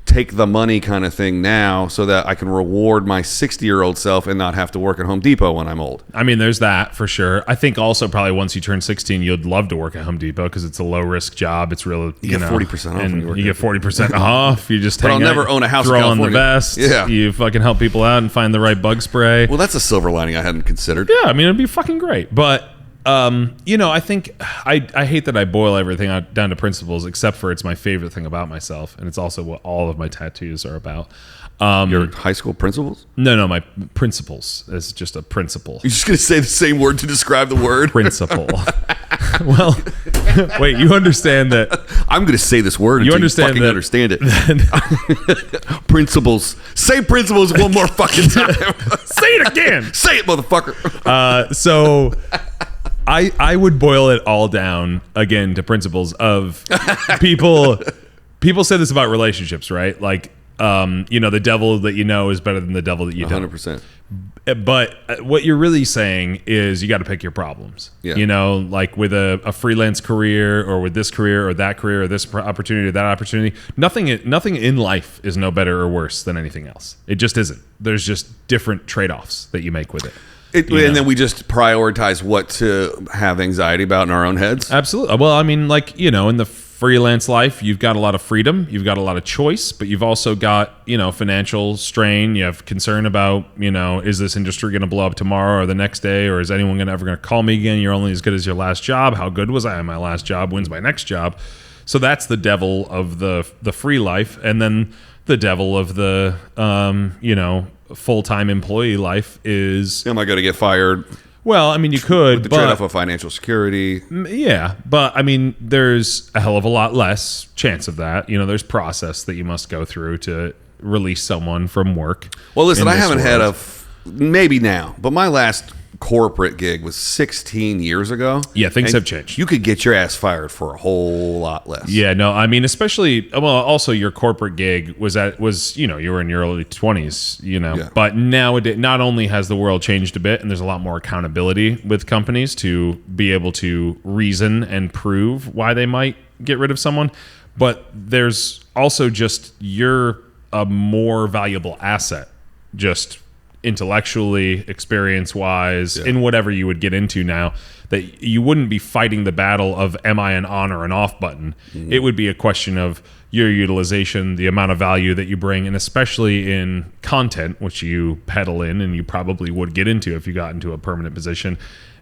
take the money kind of thing now so that I can reward my 60-year-old self and not have to work at Home Depot when I'm old? I mean, there's that for sure. I think also probably once you turn 16, you'd love to work at Home Depot because it's a low-risk job. It's real, you get 40% off. And you get 40% off. You just but I'll never own a house in California. Throw on the vest. Yeah. You fucking help people out and find the right bug spray. Well, that's a silver lining I hadn't considered. Yeah, I mean, it'd be fucking great. But I think I hate that I boil everything down to principles, except for it's my favorite thing about myself, and it's also what all of my tattoos are about. Your high school principles? No, my principles. It's just a principle. You're just gonna say the same word to describe the word? Principle. Well, wait, you understand that? I'm gonna say this word. You understand you understand it. Principles. Say principles one more fucking time. Say it again. Say it, motherfucker. So I would boil it all down again to principles of people. People say this about relationships, right? Like, the devil that you know is better than the devil that you don't. 100%. But what you're really saying is you got to pick your problems. Yeah. Like with a freelance career, or with this career or that career, or this opportunity or that opportunity. Nothing in life is no better or worse than anything else. It just isn't. There's just different trade-offs that you make with it. And then we just prioritize what to have anxiety about in our own heads. Absolutely. Well, I mean, like, in the freelance life, you've got a lot of freedom, you've got a lot of choice, but you've also got, financial strain. You have concern about, is this industry going to blow up tomorrow or the next day, or is anyone ever going to call me again? You're only as good as your last job. How good was I in my last job? When's my next job? So that's the devil of the free life. And then the devil of the full-time employee life is, am I going to get fired? Well, I mean, you could, The but trade-off of financial security. yeah, but I mean, there's a hell of a lot less chance of that. There's process that you must go through to release someone from work. Well, listen, in I this haven't had world. maybe now, but my last corporate gig was 16 years ago. Yeah, things And have changed. You could get your ass fired for a whole lot less. Yeah, no, I mean, especially, well, also your corporate gig was you were in your early 20s, Yeah. but nowadays, not only has the world changed a bit and there's a lot more accountability with companies to be able to reason and prove why they might get rid of someone, but there's also just you're a more valuable asset, just intellectually, experience-wise, in whatever you would get into now, that you wouldn't be fighting the battle of am I an on or an off button. It would be a question of your utilization, the amount of value that you bring, and especially in content, which you peddle in and you probably would get into if you got into a permanent position.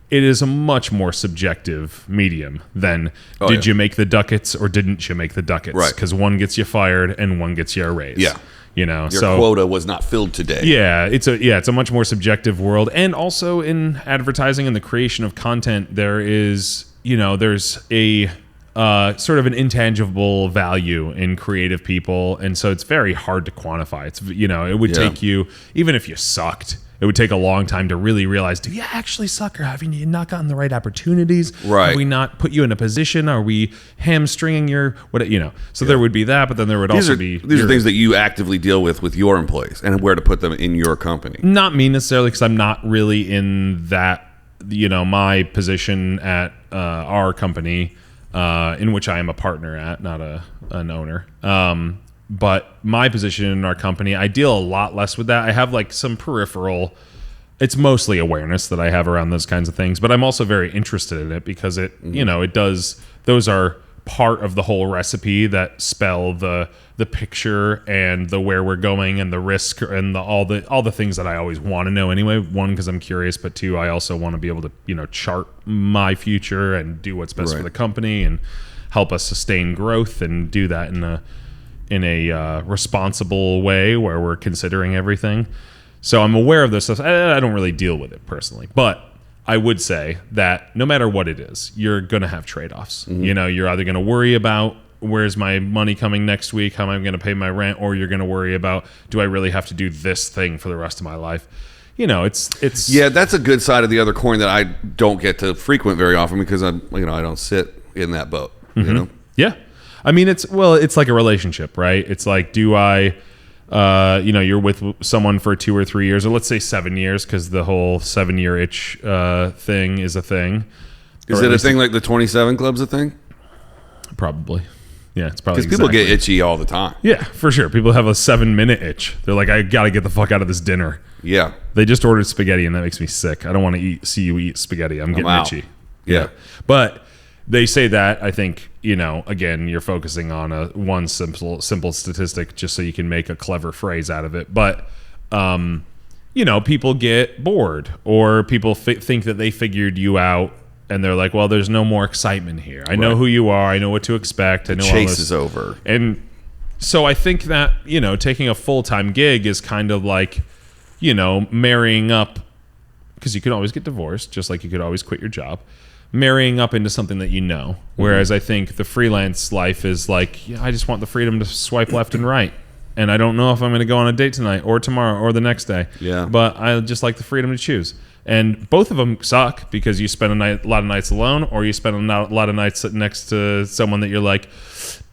It is a much more subjective medium than did you make the ducats or didn't you make the ducats? Right. Because one gets you fired and one gets you a raise. Yeah. Your quota was not filled today. Yeah, it's a much more subjective world, and also in advertising and the creation of content, there's a sort of an intangible value in creative people, and so it's very hard to quantify. It's it would take you, even if you sucked, it would take a long time to really realize, do you actually suck, or have you not gotten the right opportunities? Right. Have we not put you in a position? Are we hamstringing your So there would be that, but then there would also be these are things that you actively deal with your employees and where to put them in your company. Not me necessarily, because I'm not really in that, my position at our company, in which I am a partner at, not an owner. But my position in our company, I deal a lot less with that. I have like some peripheral, it's mostly awareness that I have around those kinds of things, but I'm also very interested in it because those are part of the whole recipe that spell the picture and the where we're going and the risk and all the things that I always want to know anyway. One, because I'm curious, but two, I also want to be able to chart my future and do what's best for the company and help us sustain growth and do that in a responsible way where we're considering everything. So I'm aware of this stuff. I don't really deal with it personally, but I would say that no matter what it is, you're going to have trade-offs. You're either going to worry about where's my money coming next week, how am I going to pay my rent, or you're going to worry about, do I really have to do this thing for the rest of my life? It's yeah, that's a good side of the other coin that I don't get to frequent very often because I don't sit in that boat. Yeah. I mean, it's like a relationship, right? It's like, do I, you're with someone for 2 or 3 years, or let's say 7 years, because the whole 7-year itch thing is a thing. Is it a thing like the 27 Club's a thing? Probably. Yeah, it's probably because people get itchy all the time. Yeah, for sure. People have a 7-minute itch. They're like, I got to get the fuck out of this dinner. Yeah. They just ordered spaghetti, and that makes me sick. I don't want to see you eat spaghetti. I'm getting itchy. Yeah. But they say that, I think, again, you're focusing on one simple statistic just so you can make a clever phrase out of it. But, people get bored, or people think that they figured you out, and they're like, well, there's no more excitement here. I know who you are. I know what to expect. I know chase all this is over. And so I think that, taking a full-time gig is kind of like, marrying up, because you can always get divorced, just like you could always quit your job. Marrying up into something that whereas I think the freelance life is like, I just want the freedom to swipe left and right, and I don't know if I'm going to go on a date tonight or tomorrow or the next day. Yeah. But I just like the freedom to choose, and both of them suck because you spend a lot of nights alone, or you spend a lot of nights sitting next to someone that you're like,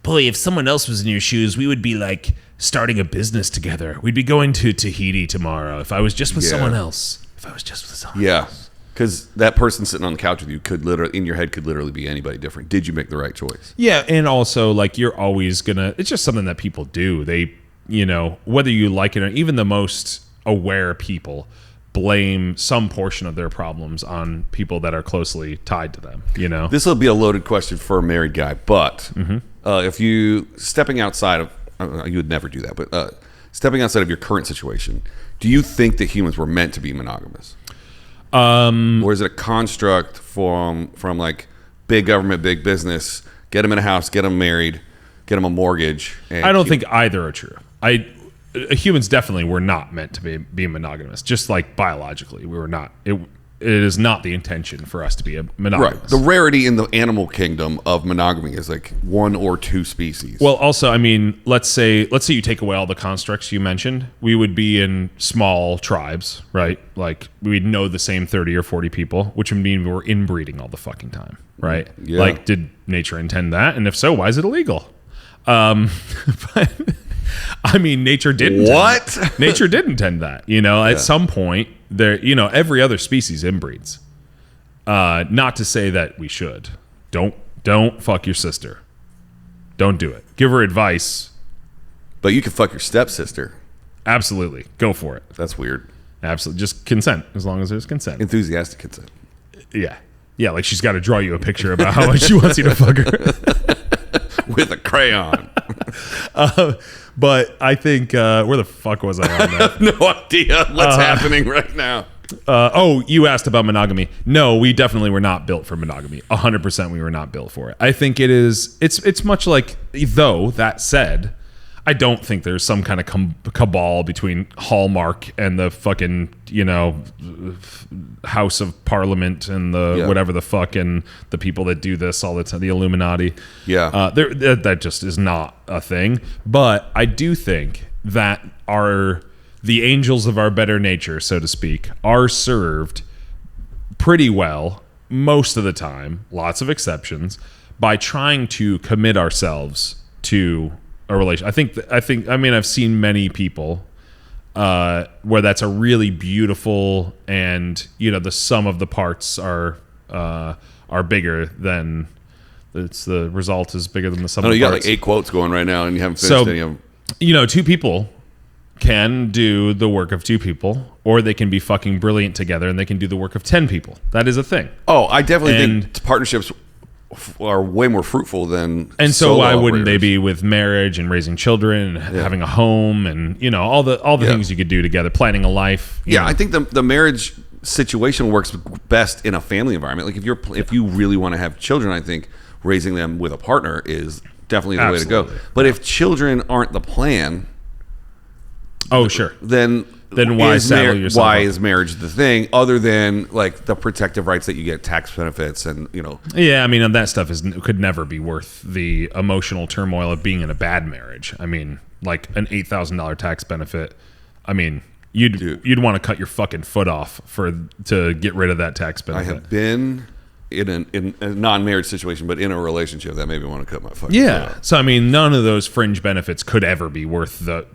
boy, if someone else was in your shoes, we would be like starting a business together. We'd be going to Tahiti tomorrow if I was just with someone else. If I was just with someone else. Because that person sitting on the couch with you could literally be anybody different. Did you make the right choice? Yeah, and also, like, you're always gonna, it's just something that people do. They, whether you like it or even the most aware people blame some portion of their problems on people that are closely tied to them, This will be a loaded question for a married guy, but if you, stepping outside of, you would never do that, but stepping outside of your current situation, do you think that humans were meant to be monogamous? Or is it a construct from like big government, big business, get them in a house, get them married, get them a mortgage? I don't think either are true. humans definitely were not meant to be monogamous. Just like biologically, we were not. It is not the intention for us to be a monogamous. Right. The rarity in the animal kingdom of monogamy is like 1 or 2 species. Well, also, I mean, let's say you take away all the constructs you mentioned, we would be in small tribes, right? Like we'd know the same 30 or 40 people, which would mean we're inbreeding all the fucking time, right? Yeah. Like, did nature intend that? And if so, why is it illegal? But I mean, nature didn't. Nature did intend that. You know, at some point, there. You know, every other species inbreeds. Not to say that we should. Don't fuck your sister. Don't do it. Give her advice. But you can fuck your stepsister. Absolutely, go for it. That's weird. Absolutely, just consent as long as there's consent. Enthusiastic consent. Yeah. Like she's got to draw you a picture about how much she wants you to fuck her. With a crayon. But I think, where the fuck was I on that? No idea what's happening right now. You asked about monogamy. No, we definitely were not built for monogamy. 100% we were not built for it. I think it's much like, though, that said, I don't think there's some kind of cabal between Hallmark and the fucking, you know, House of Parliament and the whatever the fuck and the people that do this all the time, the Illuminati. Yeah. That just is not a thing. But I do think that the angels of our better nature, so to speak, are served pretty well most of the time, lots of exceptions, by trying to commit ourselves to a relation. I mean, I've seen many people where that's a really beautiful, and you know, the sum of the parts are bigger than the result is bigger than the sum of the You parts. got like 8 quotes going right now, and you haven't finished any of them. You know, 2 people can do the work of 2 people, or they can be fucking brilliant together, and they can do the work of 10 people. That is a thing. Oh, I definitely think partnerships are way more fruitful than and so solo why wouldn't they operators. be with marriage and raising children and having a home and, you know, all the things you could do together, planning a life. You know. I think the marriage situation works best in a family environment. Like if you really want to have children, I think raising them with a partner is definitely the way to go. But if children aren't the plan, sure, then why saddle yourself why up? is marriage the thing other than like the protective rights that you get, tax benefits, and you know. Yeah, I mean, that stuff could never be worth the emotional turmoil of being in a bad marriage. I mean, like an $8,000 tax benefit. I mean, you'd want to cut your fucking foot off to get rid of that tax benefit. I have been in a non-marriage situation, but in a relationship that made me want to cut my fucking foot off. So I mean, none of those fringe benefits could ever be worth that.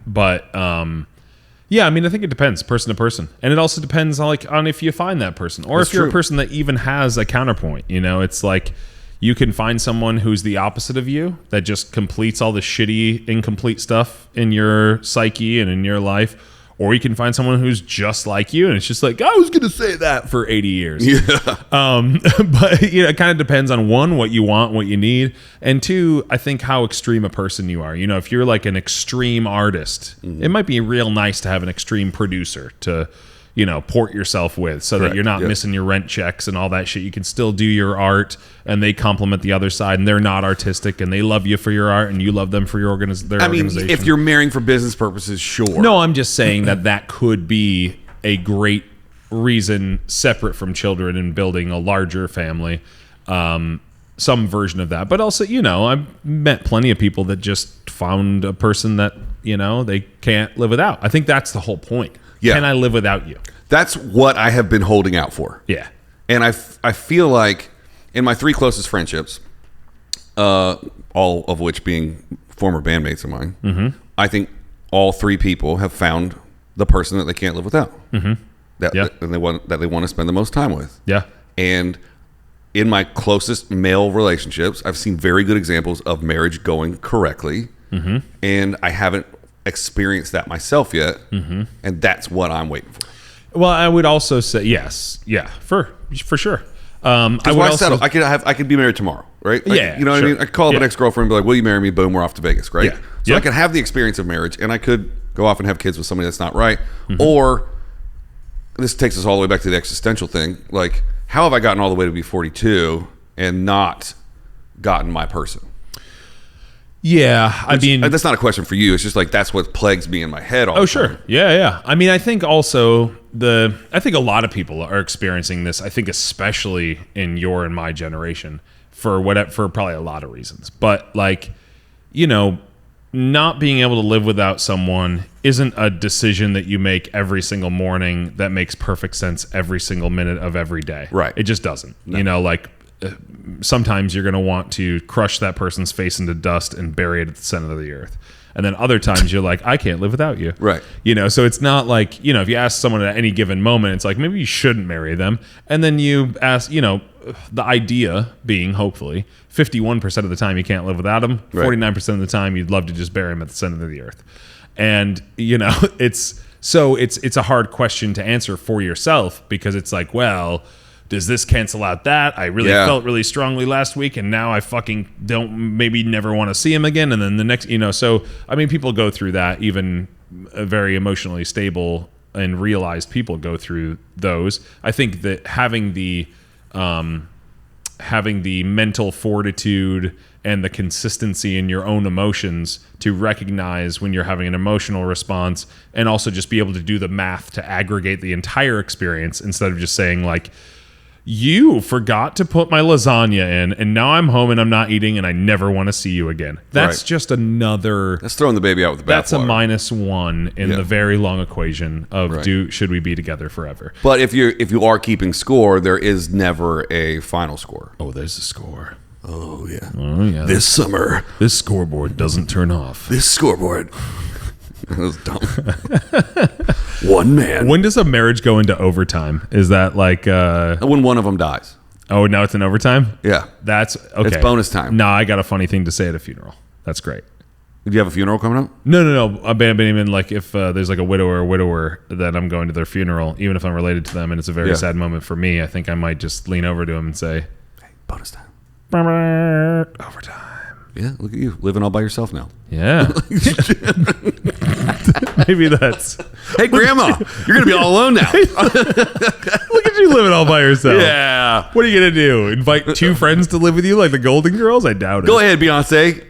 But yeah, I mean, I think it depends person to person, and it also depends on if you find that person, or if you're a person that even has a counterpoint. You know, it's like you can find someone who's the opposite of you that just completes all the shitty, incomplete stuff in your psyche and in your life, or you can find someone who's just like you, and it's just like, I was going to say that for 80 years. Yeah. But you know, it kind of depends on 1, what you want, what you need, and 2, I think how extreme a person you are. You know, if you're like an extreme artist, it might be real nice to have an extreme producer to, you know, port yourself with, so that you're not missing your rent checks and all that shit. You can still do your art, and they complement the other side, and they're not artistic, and they love you for your art, and you love them for your organization. I mean, if you're marrying for business purposes, sure. No, I'm just saying that could be a great reason, separate from children and building a larger family. Some version of that. But also, you know, I've met plenty of people that just found a person that, you know, they can't live without. I think that's the whole point. Yeah. Can I live without you? That's what I have been holding out for. Yeah. And I feel like in my 3 closest friendships, all of which being former bandmates of mine, I think all 3 people have found the person that they can't live without. That they want to spend the most time with. Yeah. And in my closest male relationships, I've seen very good examples of marriage going correctly. And I haven't experienced that myself yet. And that's what I'm waiting for. Well, I would also say yes. Yeah, for sure. I would why also settle? I could be married tomorrow, right? Like, Yeah, you know what I sure. mean? I could call up Yeah. an ex-girlfriend and be like, will you marry me? Boom, we're off to Vegas, right? Yeah. So Yep. I could have the experience of marriage, and I could go off and have kids with somebody that's not right. Or this takes us all the way back to the existential thing. Like, how have I gotten all the way to be 42 and not gotten my person? Yeah, I mean, that's not a question for you. It's just like that's what plagues me in my head all the sure. time. Yeah. I mean, I think also I think a lot of people are experiencing this. I think especially in your and my generation for probably a lot of reasons. But like, you know, not being able to live without someone isn't a decision that you make every single morning that makes perfect sense every single minute of every day. Right. It just doesn't. No. You know, like sometimes you're going to want to crush that person's face into dust and bury it at the center of the earth. And then other times you're like, I can't live without you. Right. You know, so it's not like, you know, if you ask someone at any given moment, it's like, maybe you shouldn't marry them. And then you ask, you know, the idea being hopefully 51% of the time you can't live without them. Right. 49% of the time you'd love to just bury them at the center of the earth. And, you know, it's a hard question to answer for yourself because it's like, well, does this cancel out that? I really felt really strongly last week, and now I fucking don't, maybe never want to see him again. And then the next, you know, so, I mean, people go through that, even very emotionally stable and realized people go through those. I think that having the mental fortitude and the consistency in your own emotions to recognize when you're having an emotional response and also just be able to do the math to aggregate the entire experience instead of just saying like, you forgot to put my lasagna in, and now I'm home and I'm not eating, and I never want to see you again. That's just another. That's throwing the baby out with the bathwater. That's a -1 in the very long equation of should we be together forever? But if you are keeping score, there is never a final score. Oh, there's a score. Oh yeah. Oh yeah. This summer, this scoreboard doesn't turn off. This scoreboard. That was dumb. One man. When does a marriage go into overtime? Is that like when one of them dies? Oh, now it's in overtime? Yeah. That's okay. It's bonus time. No, I got a funny thing to say at a funeral. That's great. Do you have a funeral coming up? No. I've been even like if there's like a widower or widower that I'm going to their funeral, even if I'm related to them and it's a very sad moment for me, I think I might just lean over to him and say, hey, bonus time. Overtime. Yeah, look at you living all by yourself now. Yeah. Maybe that's. Hey, Grandma, you're gonna be all alone now. Look at you living all by yourself. Yeah. What are you gonna do? Invite 2 friends to live with you like the Golden Girls? I doubt it. Go ahead, Beyonce.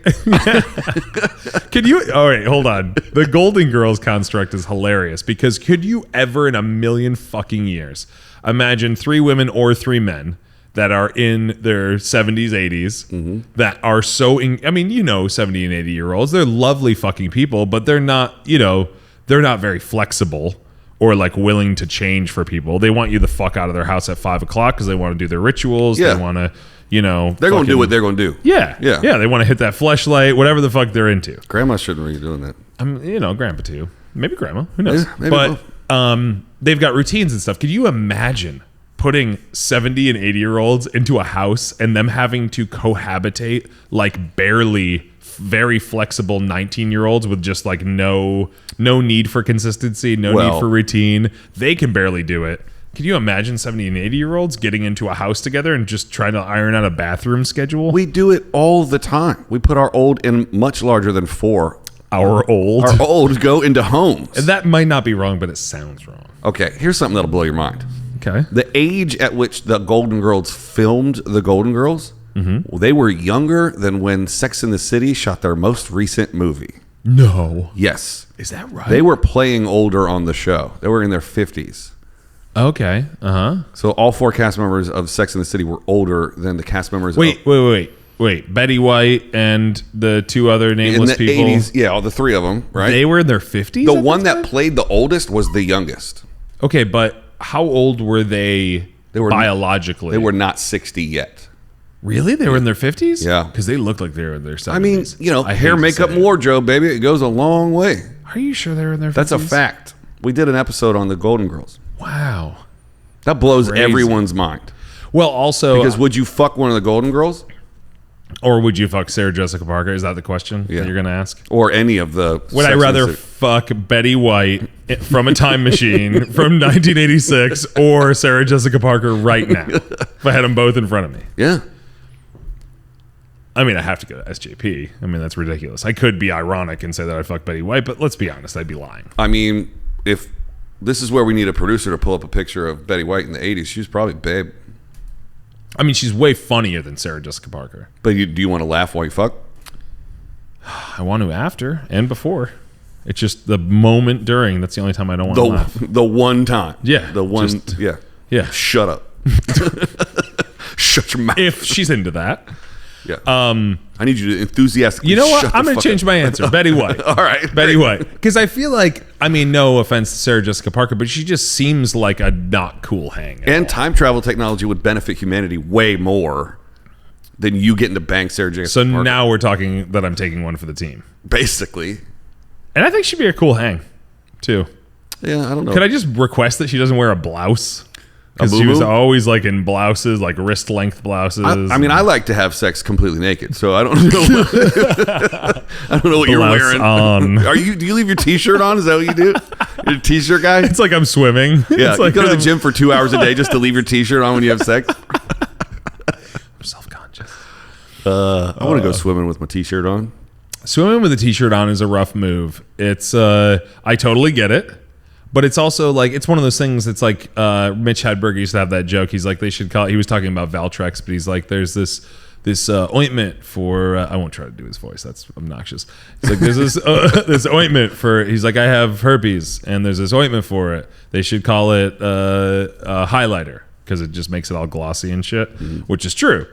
Can you? All right, hold on. The Golden Girls construct is hilarious because could you ever in a million fucking years imagine 3 women or 3 men that are in their 70s, 80s, that are so, I mean, you know, 70 and 80-year-olds, they're lovely fucking people, but they're not, you know, they're not very flexible or like willing to change for people. They want you the fuck out of their house at 5 o'clock because they want to do their rituals. Yeah. They want to, you know. They're going to do what they're going to do. Yeah. Yeah. Yeah, they want to hit that fleshlight, whatever the fuck they're into. Grandma shouldn't be doing that. You know, grandpa too. Maybe grandma. Who knows? Maybe but they've got routines and stuff. Could you imagine putting 70 and 80-year-olds into a house and them having to cohabitate like barely very flexible 19-year-olds with just like no need for consistency, no need for routine? They can barely do it. Can you imagine 70 and 80-year-olds getting into a house together and just trying to iron out a bathroom schedule? We do it all the time. We put our old in much larger than 4. Our old go into homes. And that might not be wrong, but it sounds wrong. Okay, here's something that'll blow your mind. Okay. The age at which the Golden Girls filmed the Golden Girls, well, they were younger than when Sex and the City shot their most recent movie. No. Yes. Is that right? They were playing older on the show. They were in their 50s. Okay. Uh-huh. So all 4 cast members of Sex and the City were older than the cast members Wait. Betty White and the 2 other nameless in the people. 80s, yeah, all the 3 of them, right? They were in their 50s? The one that played the oldest was the youngest. Okay, but how old were they biologically? They were not 60 yet. Really? They were in their 50s? Yeah. Because they looked like they were in their 70s. I mean, you know, hair, makeup, wardrobe, baby. It goes a long way. Are you sure they were in their 50s? That's a fact. We did an episode on the Golden Girls. Wow. That blows Crazy. everyone's mind. Well, also... Because would you fuck one of the Golden Girls? Or would you fuck Sarah Jessica Parker? Is that the question that you're going to ask? Or any of the... Would I rather fuck Betty White from a time machine from 1986 or Sarah Jessica Parker right now? If I had them both in front of me. Yeah. I mean, I have to go to SJP. I mean, that's ridiculous. I could be ironic and say that I fucked Betty White, but let's be honest, I'd be lying. I mean, if this is where we need a producer to pull up a picture of Betty White in the 80s, she was probably babe. I mean, she's way funnier than Sarah Jessica Parker. But do you want to laugh while you fuck? I want to after and before. It's just the moment during. That's the only time I don't want to laugh. The one time. Yeah. The one. Just- yeah. Yeah. Shut up. Shut your mouth. If she's into that. Yeah. I need you to enthusiastically. You know what? shut the I'm going fuck to change up. my answer. Betty White. All right. Betty White. Because I feel like, I mean, no offense to Sarah Jessica Parker, but she just seems like a not cool hang. And time travel technology would benefit humanity way more than you getting to bang Sarah Jessica So Parker. now we're talking that I'm taking one for the team. Basically. And I think she'd be a cool hang, too. Yeah, I don't know. Could I just request that she doesn't wear a blouse? Because she boo-boo? was always like in blouses, like wrist length blouses. I mean, I like to have sex completely naked, so I don't know. I don't know what you're Blouse wearing. on. Do you leave your t-shirt on? Is that what you do? You're a t-shirt guy? It's like I'm swimming. Yeah, It's like you go to the I'm gym for 2 hours a day just to leave your t-shirt on when you have sex. self-conscious. I want to go swimming with my t-shirt on. Swimming with a t-shirt on is a rough move. It's I totally get it. But it's also like, it's one of those things that's like, Mitch Hedberg used to have that joke. He's like, they should call, he was talking about Valtrex, but he's like, there's this ointment for, I won't try to do his voice. That's obnoxious. It's like, there's this, this ointment for, he's like, I have herpes and there's this ointment for it. They should call it a highlighter because it just makes it all glossy and shit, which is true.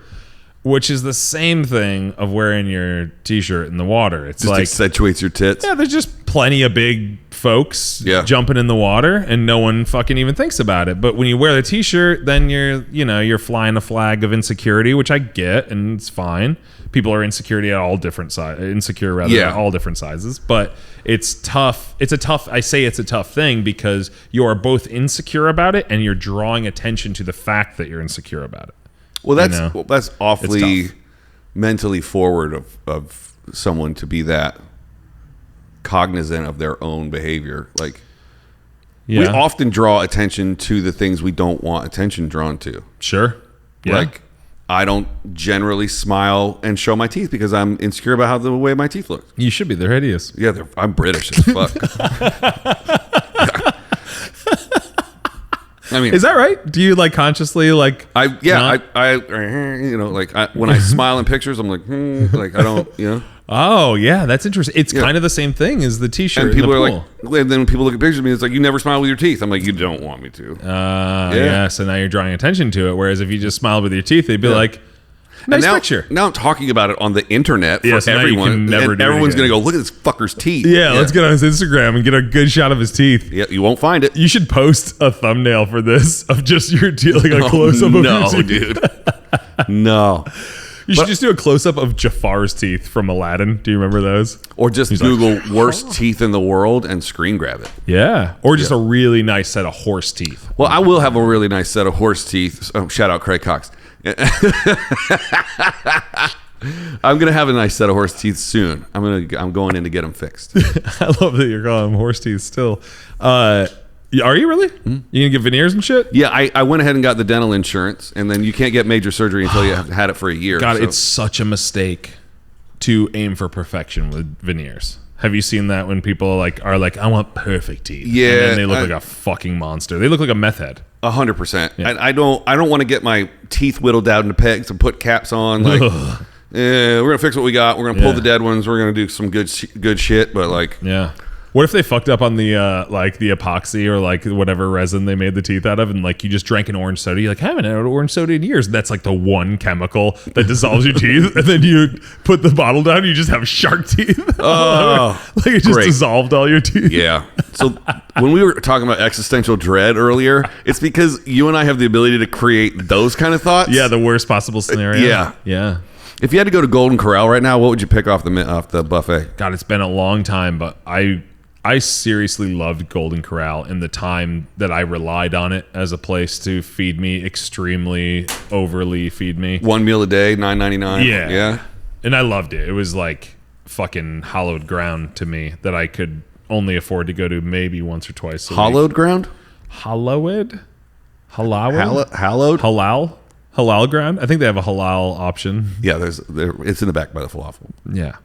Which is the same thing of wearing your t-shirt in the water. It's Just like, accentuates your tits. yeah, there's just plenty of big folks Yeah. jumping in the water and no one fucking even thinks about it. But when you wear the t-shirt, then you're flying a flag of insecurity, which I get and it's fine. People are insecure at all different sizes, but it's tough. It's a tough thing because you are both insecure about it and you're drawing attention to the fact that you're insecure about it. Well, that's You know? that's awfully It's tough. mentally forward of someone to be that cognizant of their own behavior. Like, we Yeah. often draw attention to the things we don't want attention drawn to. Sure. Yeah. Like, I don't generally smile and show my teeth because I'm insecure about how the way my teeth look. You should be. They're hideous. Yeah, I'm British as fuck. I mean, Is that right? Do you like consciously like? I not- when I smile in pictures, I'm like, like I don't, Oh yeah, that's interesting. It's kind of the same thing as the T-shirt. And people in are the pool. like, and then when people look at pictures of me, it's like, you never smile with your teeth. I'm like, you don't want me to. Yeah. So now you're drawing attention to it. Whereas if you just smiled with your teeth, they'd be like, nice And picture. Now I'm talking about it on the internet for Yeah, so now you everyone. can never and do it everyone's again. going to go, look at this fucker's teeth. Yeah, let's get on his Instagram and get a good shot of his teeth. Yeah, you won't find it. You should post a thumbnail for this of just your teeth, like a close up of no, your teeth. dude. No. You should just do a close up of Jafar's teeth from Aladdin. Do you remember those? Or just Google worst teeth in the world and screen grab it. Yeah. Or just a really nice set of horse teeth. Well, I will have a really nice set of horse teeth. Oh, shout out Craig Cox. I'm gonna have a nice set of horse teeth soon. I'm going in to get them fixed. I love that you're calling them horse teeth still. Are you really? You gonna get veneers and shit? Yeah, I went ahead and got the dental insurance, and then you can't get major surgery until you have had it for a year. God, so. it's such a mistake to aim for perfection with veneers. Have you seen that when people are like, I want perfect teeth? Yeah, and then they look like a fucking monster. They look like a meth head. 100%. I don't want to get my teeth whittled down into pegs and put caps on. Like, we're gonna fix what we got. We're gonna pull the dead ones. We're gonna do some good shit. But like, Yeah. What if they fucked up on the the epoxy or like whatever resin they made the teeth out of, and like you just drank an orange soda? You're like, I haven't had an orange soda in years. And that's like the one chemical that dissolves your teeth, and then you put the bottle down, and you just have shark teeth. oh, like it just great. dissolved all your teeth. Yeah. So when we were talking about existential dread earlier, it's because you and I have the ability to create those kind of thoughts. Yeah, the worst possible scenario. Yeah. Yeah. If you had to go to Golden Corral right now, what would you pick off the buffet? God, it's been a long time, but I seriously loved Golden Corral in the time that I relied on it as a place to feed me, extremely overly feed me. One meal a day, $9.99. Yeah. Yeah. And I loved it. It was like fucking hallowed ground to me that I could only afford to go to maybe once or twice a week. Hollowed ground? Hallowed? Hallowed? Hallowed? Halal? Halal ground? I think they have a halal option. Yeah, it's in the back by the falafel. Yeah.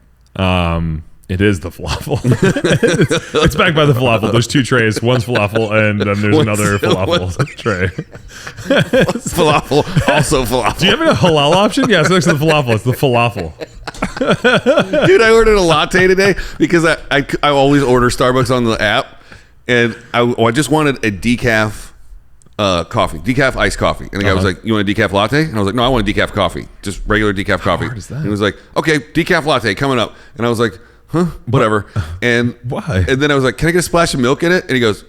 It is the falafel. It's backed by the falafel. There's 2 trays. One's falafel, and then there's another falafel tray. Falafel, also falafel. Do you have a halal option? Yeah, it's next to the falafel. It's the falafel. Dude, I ordered a latte today because I always order Starbucks on the app, and I just wanted a decaf coffee, decaf iced coffee. And the guy was like, "You want a decaf latte?" And I was like, "No, I want a decaf coffee, just regular decaf coffee." How hard is that? And he was like, "Okay, decaf latte coming up." And I was like, "Huh, whatever." And why? And then I was like, "Can I get a splash of milk in it?" And he goes,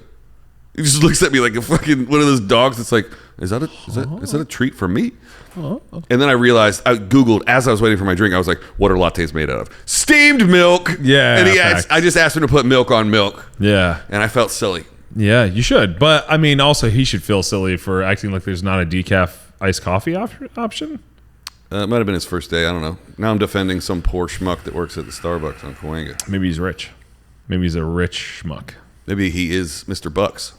he just looks at me like a fucking one of those dogs that's like, "Is that a treat for me?" And then I realized, I Googled as I was waiting for my drink, I was like, what are lattes made out of? Steamed milk. Yeah. And I just asked him to put milk on milk. Yeah. And I felt silly. Yeah, you should. But I mean, also he should feel silly for acting like there's not a decaf iced coffee option. It might have been his first day. I don't know. Now I'm defending some poor schmuck that works at the Starbucks on Cahuenga. Maybe he's rich. Maybe he's a rich schmuck. Maybe he is Mr. Bucks.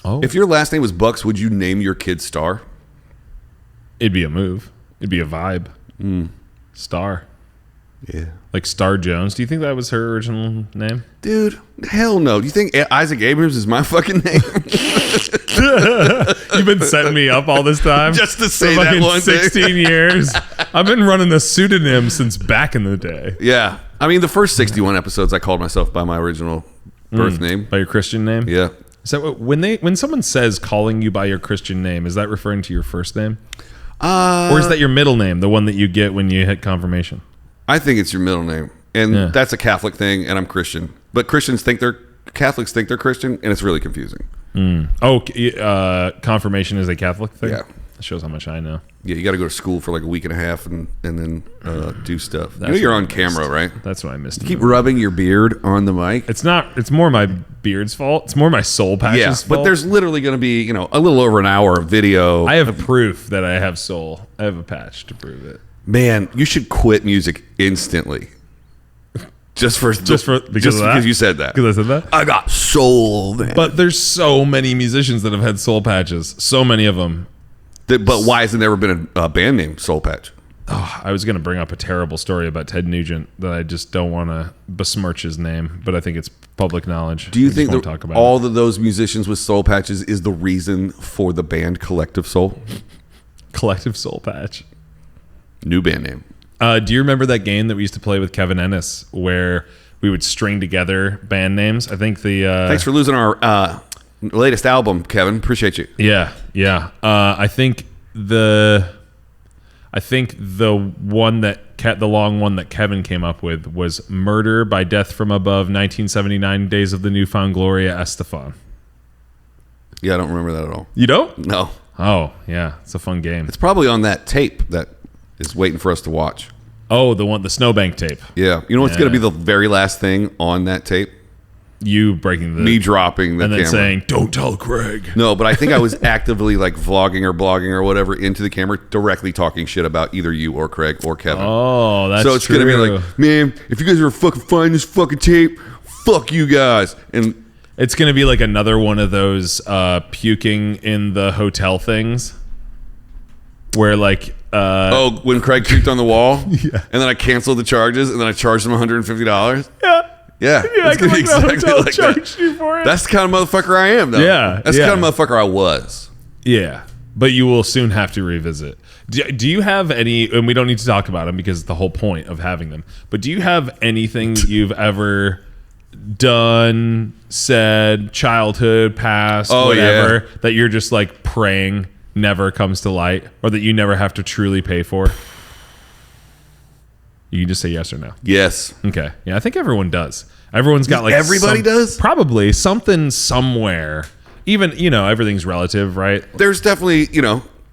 Oh. If your last name was Bucks, would you name your kid Star? It'd be a move. It'd be a vibe. Star. Yeah. Like Star Jones. Do you think that was her original name? Dude, hell no. Do you think Isaac Abrams is my fucking name? You've been setting me up all this time? Just to say for that fucking one thing. 16 years. I've been running a pseudonym since back in the day. Yeah. I mean, the first 61 episodes, I called myself by my original birth name. By your Christian name? Yeah. So when someone says calling you by your Christian name, is that referring to your first name? Or is that your middle name, the one that you get when you hit confirmation? I think it's your middle name. And that's a Catholic thing, and I'm Christian. But Catholics think they're Christian, and it's really confusing. Confirmation is a Catholic thing? Yeah. That shows how much I know. Yeah, you got to go to school for like a week and a half and then do stuff. That's You're what on I camera, right? That's what I missed. Keep rubbing your beard on the mic. It's more my beard's fault. It's more my soul patch's fault. But there's literally going to be, a little over an hour of video. I have proof that I have soul. I have a patch to prove it. Man, you should quit music instantly. Just because you said that. Because I said that? I got soul, man. But there's so many musicians that have had soul patches. So many of them. But why hasn't there ever been a band named Soul Patch? Oh, I was going to bring up a terrible story about Ted Nugent that I just don't want to besmirch his name, but I think it's public knowledge. Do you think that all of those musicians with soul patches is the reason for the band Collective Soul? Collective Soul Patch. New band name. Do you remember that game that we used to play with Kevin Ennis where we would string together band names? I think Thanks for losing our latest album, Kevin. Appreciate you. Yeah. I think the long one that Kevin came up with was Murder by Death from Above, 1979 Days of the Newfound Gloria Estefan. Yeah, I don't remember that at all. You don't? No. Oh, yeah. It's a fun game. It's probably on that tape that is waiting for us to watch. Oh, the Snowbank tape. Yeah. You know what's going to be the very last thing on that tape? You breaking me dropping the and then camera. Saying, "Don't tell Craig." No, but I think I was actively like vlogging or blogging or whatever into the camera, directly talking shit about either you or Craig or Kevin. Oh, that's so it's true. Gonna be like, man, if you guys ever fucking find this fucking tape, fuck you guys. And it's gonna be like another one of those puking in the hotel things, where like. When Craig puked on the wall, yeah, and then I canceled the charges, and then I charged him $150. Yeah, it's gonna be exactly like that. You for it. That's the kind of motherfucker I am, though. Yeah, that's the kind of motherfucker I was. Yeah, but you will soon have to revisit. Do you have any? And we don't need to talk about them because it's the whole point of having them. But do you have anything that you've ever done, said, childhood, past, whatever, that you're just like praying never comes to light, or that you never have to truly pay for? You can just say yes or no. Yes. Okay. Yeah, I think everyone does. Everyone's got like everybody does? Probably something somewhere. Even, everything's relative, right? There's definitely,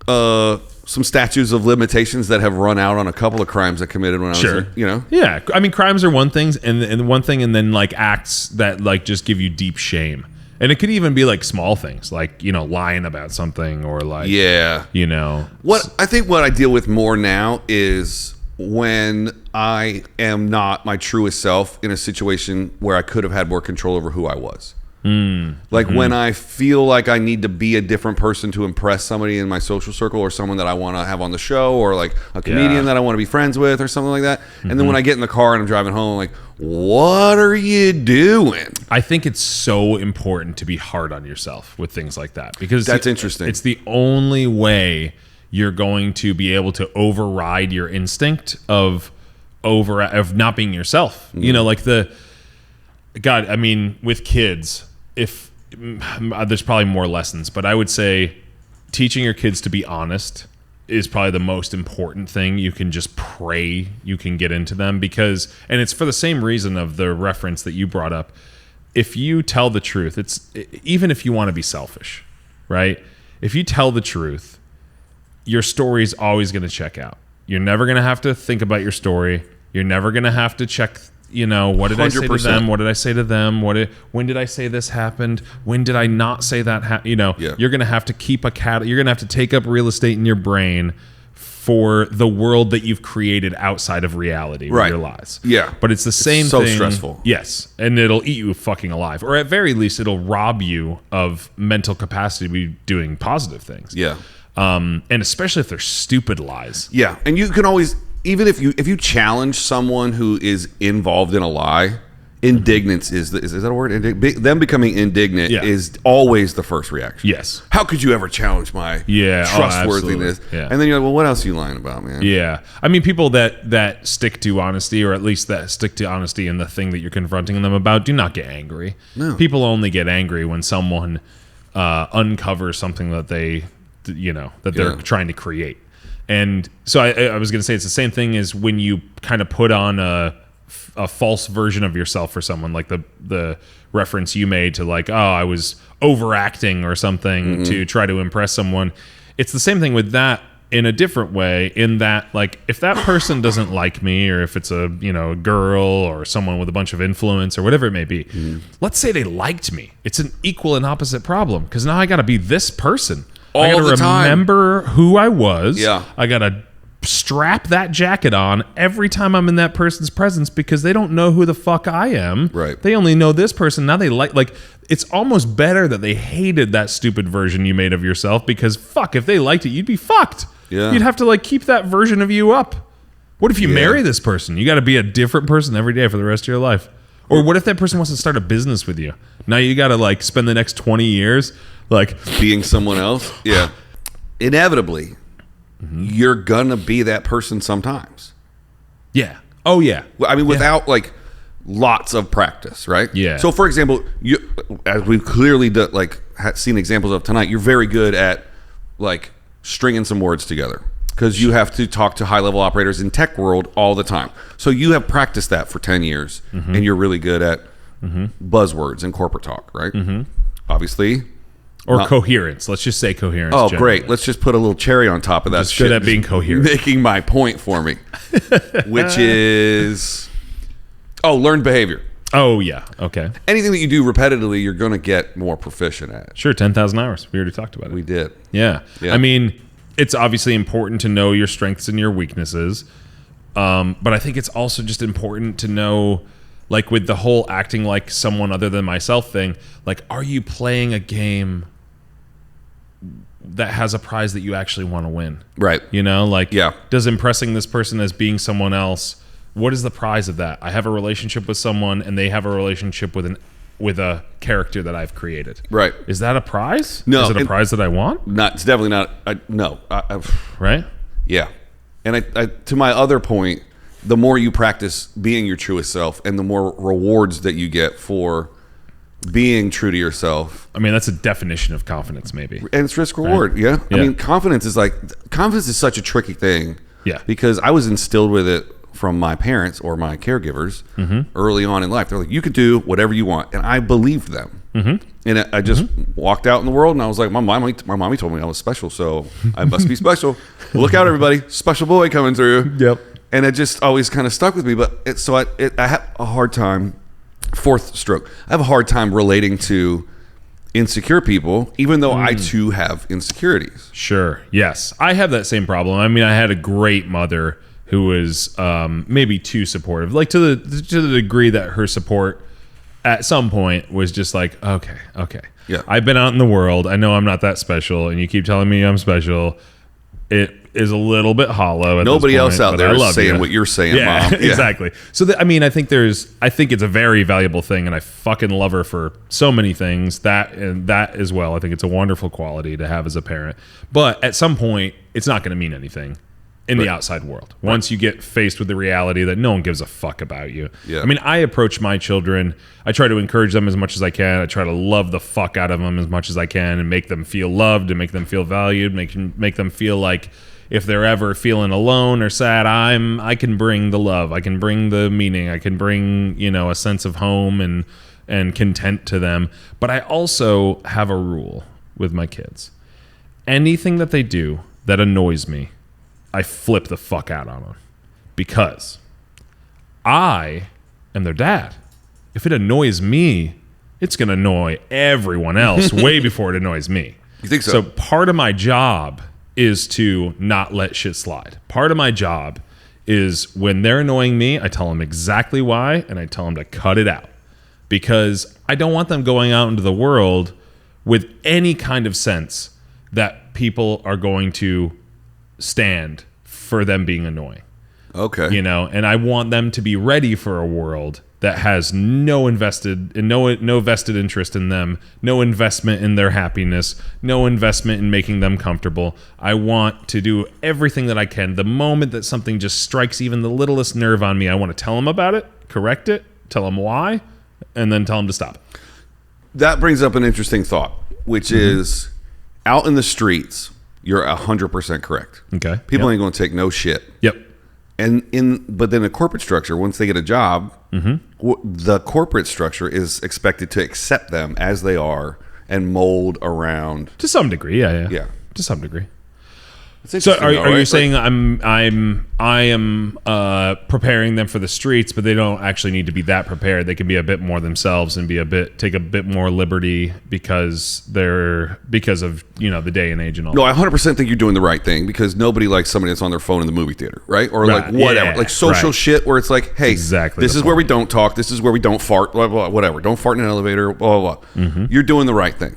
some statutes of limitations that have run out on a couple of crimes I committed when I was, Yeah. I mean, crimes are one thing, and one thing, and then like acts that like just give you deep shame. And it could even be like small things, like, lying about something, or like, What I deal with more now is when I am not my truest self in a situation where I could have had more control over who I was. Like when I feel like I need to be a different person to impress somebody in my social circle or someone that I want to have on the show or like a comedian that I want to be friends with or something like that. And then when I get in the car and I'm driving home, I'm like, what are you doing? I think it's so important to be hard on yourself with things like that because that's interesting. It's the only way you're going to be able to override your instinct of not being yourself. You know, like I mean, with kids, if there's probably more lessons, but I would say teaching your kids to be honest is probably the most important thing. You can just pray you can get into them because, and it's for the same reason of the reference that you brought up. If you tell the truth, even if you want to be selfish, right? If you tell the truth, your story is always going to check out. You're never going to have to think about your story. You're never going to have to check, you know, what did I say to them? What did I say to them? When did I say this happened? When did I not say that? You know, you're going to have to keep you're going to have to take up real estate in your brain for the world that you've created outside of reality with your lies. Yeah. But it's the same thing. So stressful. Yes. And it'll eat you fucking alive. Or at very least, it'll rob you of mental capacity to be doing positive things. Yeah. And especially if they're stupid lies. Yeah. And you can always, even if you challenge someone who is involved in a lie, indignance is that a word? Them becoming indignant is always the first reaction. Yes. How could you ever challenge my trustworthiness? And then you're like, well, what else are you lying about, man? Yeah. I mean, people that stick to honesty, or at least that stick to honesty in the thing that you're confronting them about, do not get angry. No. People only get angry when someone uncovers something that they're trying to create. And so I was going to say it's the same thing as when you kind of put on a false version of yourself for someone, like the reference you made to like, oh, I was overacting or something to try to impress someone. It's the same thing with that in a different way, in that like if that person doesn't like me, or if it's a girl or someone with a bunch of influence or whatever it may be, let's say they liked me. It's an equal and opposite problem because now I got to be this person. I got to remember who I was. Yeah. I got to strap that jacket on every time I'm in that person's presence because they don't know who the fuck I am. Right. They only know this person. Now they like it's almost better that they hated that stupid version you made of yourself because fuck, if they liked it, you'd be fucked. Yeah. You'd have to like keep that version of you up. What if you marry this person? You got to be a different person every day for the rest of your life. Or what if that person wants to start a business with you? Now you got to like spend the next 20 years like being someone else. Yeah. Inevitably, you're gonna be that person sometimes. Yeah. Oh yeah. I mean, without like lots of practice, right? Yeah. So, for example, as we've clearly seen examples of tonight, you're very good at like stringing some words together because you have to talk to high-level operators in tech world all the time. So you have practiced that for 10 years, and you're really good at buzzwords and corporate talk, right? Obviously. Or coherence. Let's just say coherence. Oh, generally. Great. Let's just put a little cherry on top of that shit. Good at being coherent. Making my point for me, which is, learned behavior. Oh, yeah. Okay. Anything that you do repetitively, you're going to get more proficient at. Sure. 10,000 hours. We already talked about it. We did. Yeah. I mean, it's obviously important to know your strengths and your weaknesses. But I think it's also just important to know, like with the whole acting like someone other than myself thing, like, are you playing a game that has a prize that you actually want to win? Right. Does impressing this person as being someone else, what is the prize of that? I have a relationship with someone and they have a relationship with a character that I've created. Right. Is that a prize? No. Is it a prize that I want? It's definitely not. No. Right? Yeah. And I to my other point, the more you practice being your truest self and the more rewards that you get for being true to yourself. I mean, that's a definition of confidence, maybe. And it's risk reward, right? Yeah. I mean, confidence is such a tricky thing. Yeah. Because I was instilled with it from my parents or my caregivers early on in life. They're like, you can do whatever you want. And I believed them. And I just walked out in the world and I was like, my mommy told me I was special, so I must be special. Look out, everybody. Special boy coming through. Yep. And it just always kind of stuck with me. But I have a hard time, fourth stroke, I have a hard time relating to insecure people, even though I too have insecurities. Sure. Yes. I have that same problem. I mean, I had a great mother who was maybe too supportive, like to the degree that her support at some point was just like, okay. Yeah. I've been out in the world. I know I'm not that special, and you keep telling me I'm special. It is a little bit hollow. Nobody this point, else out there is saying you. what you're saying, yeah, Mom. Yeah, exactly. So I mean, I think it's a very valuable thing, and I fucking love her for so many things. That as well. I think it's a wonderful quality to have as a parent. But at some point, it's not going to mean anything in the outside world. Once you get faced with the reality that no one gives a fuck about you. Yeah. I mean, I approach my children, I try to encourage them as much as I can. I try to love the fuck out of them as much as I can and make them feel loved and make them feel valued, make them feel like if they're ever feeling alone or sad, I can bring the love, I can bring the meaning, I can bring, a sense of home and content to them. But I also have a rule with my kids. Anything that they do that annoys me, I flip the fuck out on them, because I am their dad. If it annoys me, it's going to annoy everyone else way before it annoys me. You think so? So part of my job is to not let shit slide. Part of my job is when they're annoying me, I tell them exactly why, and I tell them to cut it out, because I don't want them going out into the world with any kind of sense that people are going to stand for them being annoying. Okay. And I want them to be ready for a world that has no vested interest in them, no investment in their happiness, no investment in making them comfortable. I want to do everything that I can. The moment that something just strikes even the littlest nerve on me, I want to tell them about it, correct it, tell them why, and then tell them to stop. That brings up an interesting thought, which is out in the streets, you're 100% correct. Okay. People ain't going to take no shit. Yep. But then a corporate structure, once they get a job, the corporate structure is expected to accept them as they are and mold around. To some degree, yeah. To some degree. So are you saying I am preparing them for the streets, but they don't actually need to be that prepared? They can be a bit more themselves and take a bit more liberty because of the day and age and all. No, I 100% think you're doing the right thing, because nobody likes somebody that's on their phone in the movie theater, right? Or like whatever, like social shit where it's like, hey, exactly this is where we don't talk, this is where we don't fart, blah blah, whatever. Don't fart in an elevator, blah blah blah. You're doing the right thing,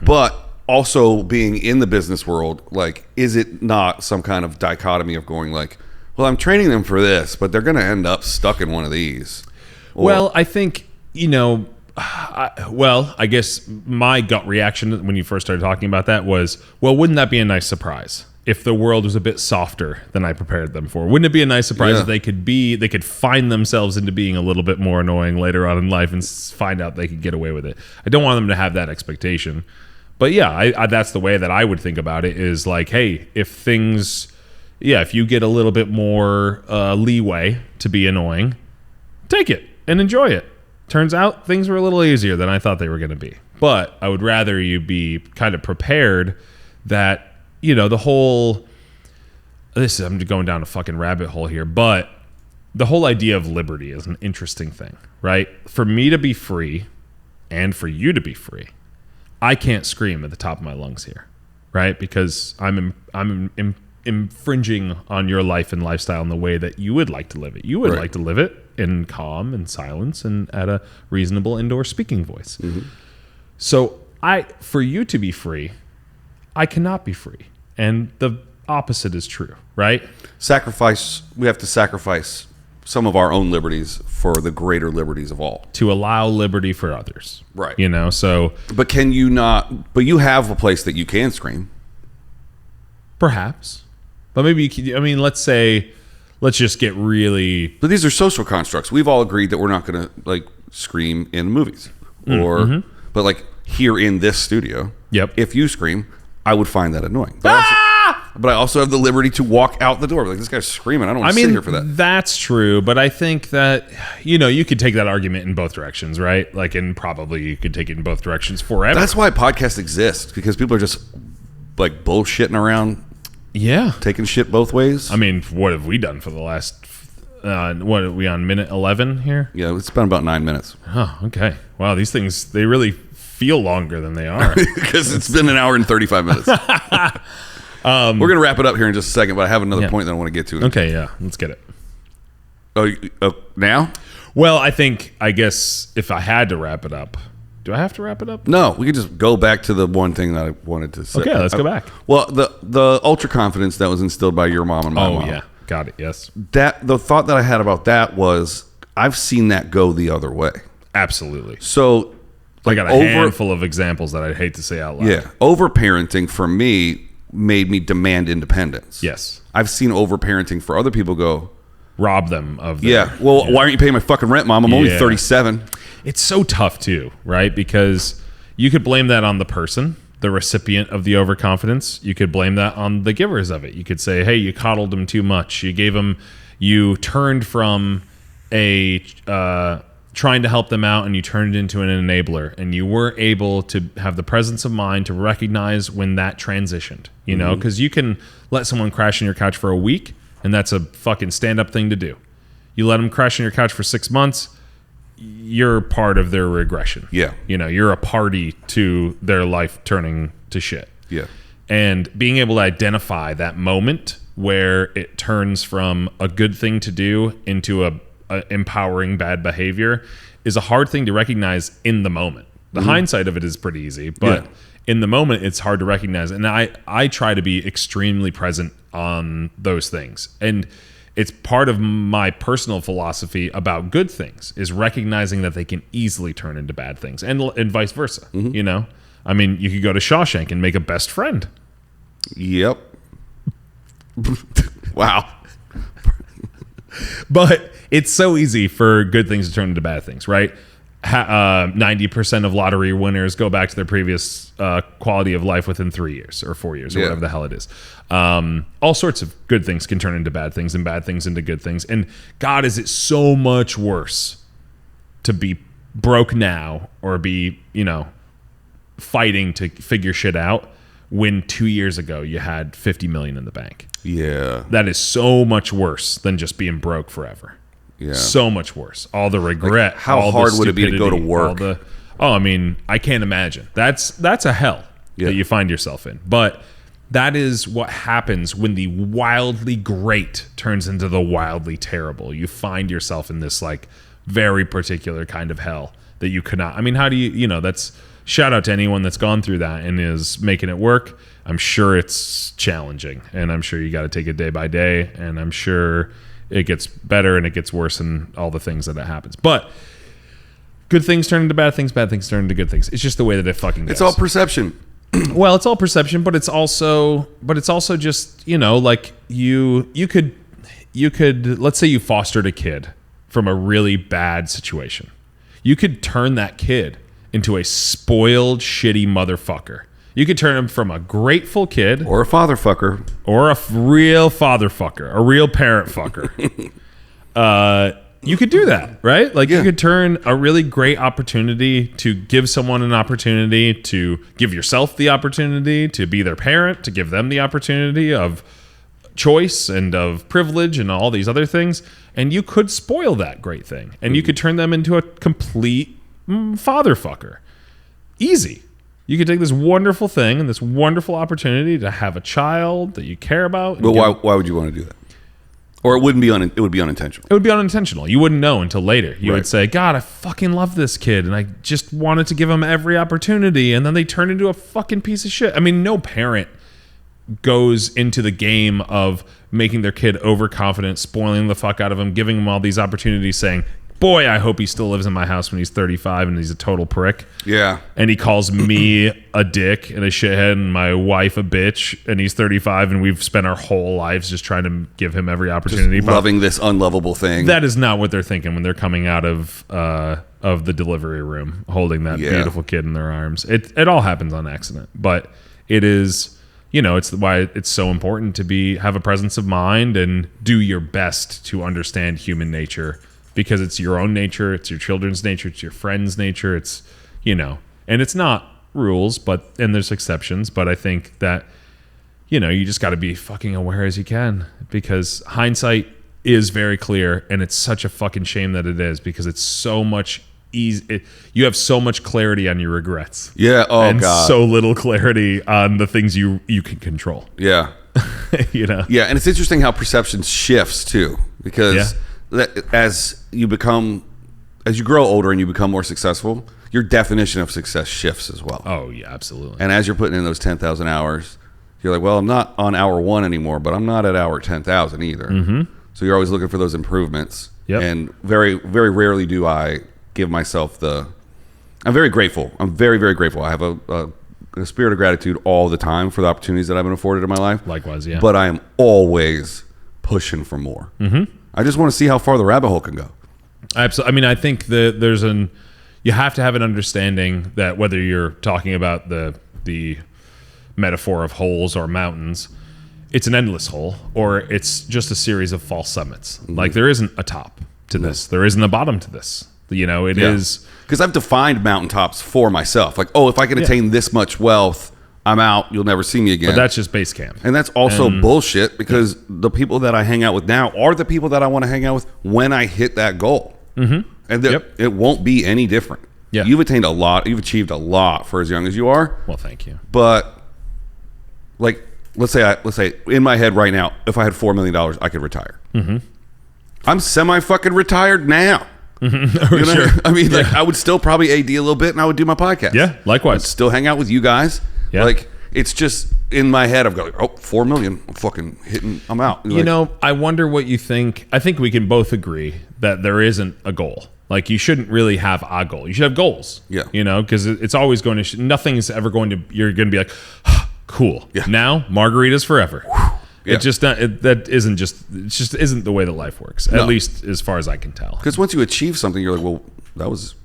but also being in the business world, like, is it not some kind of dichotomy of going like, well, I'm training them for this, but they're going to end up stuck in one of these? Well, I think, I guess my gut reaction when you first started talking about that was, well, wouldn't that be a nice surprise if the world was a bit softer than I prepared them for? Wouldn't it be a nice surprise if they could find themselves into being a little bit more annoying later on in life and find out they could get away with it? I don't want them to have that expectation. But yeah, that's the way that I would think about it, is like, hey, if you get a little bit more leeway to be annoying, take it and enjoy it. Turns out things were a little easier than I thought they were going to be. But I would rather you be kind of prepared that, I'm going down a fucking rabbit hole here, but the whole idea of liberty is an interesting thing, right? For me to be free and for you to be free, I can't scream at the top of my lungs here, right? Because I'm infringing on your life and lifestyle in the way that you would like to live it. You would like to live it in calm and silence and at a reasonable indoor speaking voice. So for you to be free, I cannot be free. And the opposite is true, right? We have to sacrifice some of our own liberties for the greater liberties of all, to allow liberty for others, right? So but can you not, but you have a place that you can scream, perhaps, but maybe let's just get really, but these are social constructs. We've all agreed that we're not going to like scream in movies but like here in this studio, if you scream, I would find that annoying, but I also have the liberty to walk out the door. Like, this guy's screaming. I don't want to sit here for that. That's true, but I think that, you could take that argument in both directions, right? Like, and probably you could take it in both directions forever. That's why podcasts exist, because people are just like bullshitting around. Yeah. Taking shit both ways. I mean, what have we done for the last, what are we on, minute 11 here? Yeah, it's been about 9 minutes. Oh, okay. Wow, these things, they really feel longer than they are. Because it's been an hour and 35 minutes. We're going to wrap it up here in just a second, but I have another point that I want to get to. Okay, yeah. Let's get it. Oh, now? Well, I guess if I had to wrap it up, do I have to wrap it up? No, we could just go back to the one thing that I wanted to say. Okay, let's go back. Well, the ultra confidence that was instilled by your mom and my mom. Oh, yeah. Got it. Yes. The thought that I had about that was I've seen that go the other way. Absolutely. So I got a handful of examples that I'd hate to say out loud. Yeah. Overparenting for me made me demand independence. Yes. I've seen overparenting for other people go, rob them of their, yeah. Well, why aren't you paying my fucking rent, Mom? I'm only 37. It's so tough too, right? Because you could blame that on the person, the recipient of the overconfidence. You could blame that on the givers of it. You could say, hey, you coddled them too much. You turned from a trying to help them out and you turned it into an enabler, and you weren't able to have the presence of mind to recognize when that transitioned, you know, because you can let someone crash on your couch for a week, and that's a fucking stand-up thing to do. You let them crash on your couch for 6 months, you're part of their regression. Yeah. You know, you're a party to their life turning to shit. Yeah. And being able to identify that moment where it turns from a good thing to do into a empowering bad behavior is a hard thing to recognize in the moment. The hindsight of it is pretty easy, but in the moment it's hard to recognize. And I try to be extremely present on those things. And it's part of my personal philosophy about good things is recognizing that they can easily turn into bad things, and vice versa. You know, I mean, you could go to Shawshank and make a best friend. Yep. Wow. But it's so easy for good things to turn into bad things, right? 90% of lottery winners go back to their previous quality of life within 3 years or 4 years or whatever the hell it is. All sorts of good things can turn into bad things and bad things into good things. And God, is it so much worse to be broke now or be, you know, fighting to figure shit out when 2 years ago you had 50 million in the bank. Yeah. That is so much worse than just being broke forever. Yeah. So much worse. All the regret. Like, how hard would it be to go to work? I mean, I can't imagine. That's a hell that you find yourself in. But that is what happens when the wildly great turns into the wildly terrible. You find yourself in this like very particular kind of hell that you could not. I mean, how do you know, that's shout out to anyone that's gone through that and is making it work. I'm sure it's challenging, and I'm sure you got to take it day by day, and I'm sure it gets better and it gets worse and all the things that it happens. But good things turn into bad things turn into good things. It's just the way that it fucking goes. It's all perception. Well, it's all perception, but it's also just, you know, like you could let's say you fostered a kid from a really bad situation. You could turn that kid into a spoiled, shitty motherfucker. You could turn him from a grateful kid, or a father fucker, or a real father fucker, a real parent fucker. You could do that, right? Like you could turn a really great opportunity to give someone an opportunity, to give yourself the opportunity to be their parent, to give them the opportunity of choice and of privilege and all these other things. And you could spoil that great thing. And you could turn them into a complete father fucker. Easy. You could take this wonderful thing and this wonderful opportunity to have a child that you care about. But why would you want to do that? Or it would be unintentional. It would be unintentional. You wouldn't know until later. You would say, God, I fucking love this kid, and I just wanted to give him every opportunity, and then they turn into a fucking piece of shit. I mean, no parent goes into the game of making their kid overconfident, spoiling the fuck out of him, giving him all these opportunities, saying, boy, I hope he still lives in my house when he's 35 and he's a total prick. Yeah. And he calls me a dick and a shithead and my wife a bitch, and he's 35 and we've spent our whole lives just trying to give him every opportunity. Just loving this unlovable thing. That is not what they're thinking when they're coming out of the delivery room holding that beautiful kid in their arms. It all happens on accident, but it is, you know, it's why it's so important to have a presence of mind and do your best to understand human nature. Because it's your own nature, it's your children's nature, it's your friend's nature, it's, you know, and it's not rules, and there's exceptions, but I think that, you know, you just got to be fucking aware as you can, because hindsight is very clear, and it's such a fucking shame that it is, because it's so much easy. You have so much clarity on your regrets. Yeah, and God. So little clarity on the things you can control. Yeah. You know? Yeah, and it's interesting how perception shifts, too, because... as you become as you grow older and you become more successful, your definition of success shifts as well. Oh yeah, absolutely. And as you're putting in those 10,000 hours, you're like, well, I'm not on hour 1 anymore, but I'm not at hour 10,000 either. Mm-hmm. So you're always looking for those improvements. Yep. And very, very rarely do I give myself I'm very grateful. I'm very, very grateful. I have a spirit of gratitude all the time for the opportunities that I've been afforded in my life. Likewise, yeah. But I am always pushing for more. Mm-hmm. I just want to see how far the rabbit hole can go. Absolutely. I mean, I think you have to have an understanding that whether you're talking about the metaphor of holes or mountains, it's an endless hole, or it's just a series of false summits. Mm-hmm. Like there isn't a top to this. There isn't a bottom to this. You know, it is. Because I've defined mountaintops for myself. Like, if I can attain this much wealth, I'm out. You'll never see me again. But that's just base camp. And that's also bullshit, because the people that I hang out with now are the people that I want to hang out with when I hit that goal. Mm-hmm. And it won't be any different. Yeah. You've attained a lot. You've achieved a lot for as young as you are. Well, thank you. But like, let's say in my head right now, if I had $4 million, I could retire. Mm-hmm. I'm semi-fucking retired now. Mm-hmm. You know? Sure. I mean, like, I would still probably AD a little bit, and I would do my podcast. Yeah, likewise. I'd still hang out with you guys. Yeah. Like, it's just in my head. I've got like, 4 million. I'm fucking hitting. I'm out. You know, I wonder what you think. I think we can both agree that there isn't a goal. Like, you shouldn't really have a goal. You should have goals. Yeah. You know, because it's always going to. Nothing's ever going to. You're going to be like, cool. Yeah. Now margaritas forever. Yeah. It just that isn't just. It just isn't the way that life works. At least as far as I can tell. Because once you achieve something, you're like, well, that was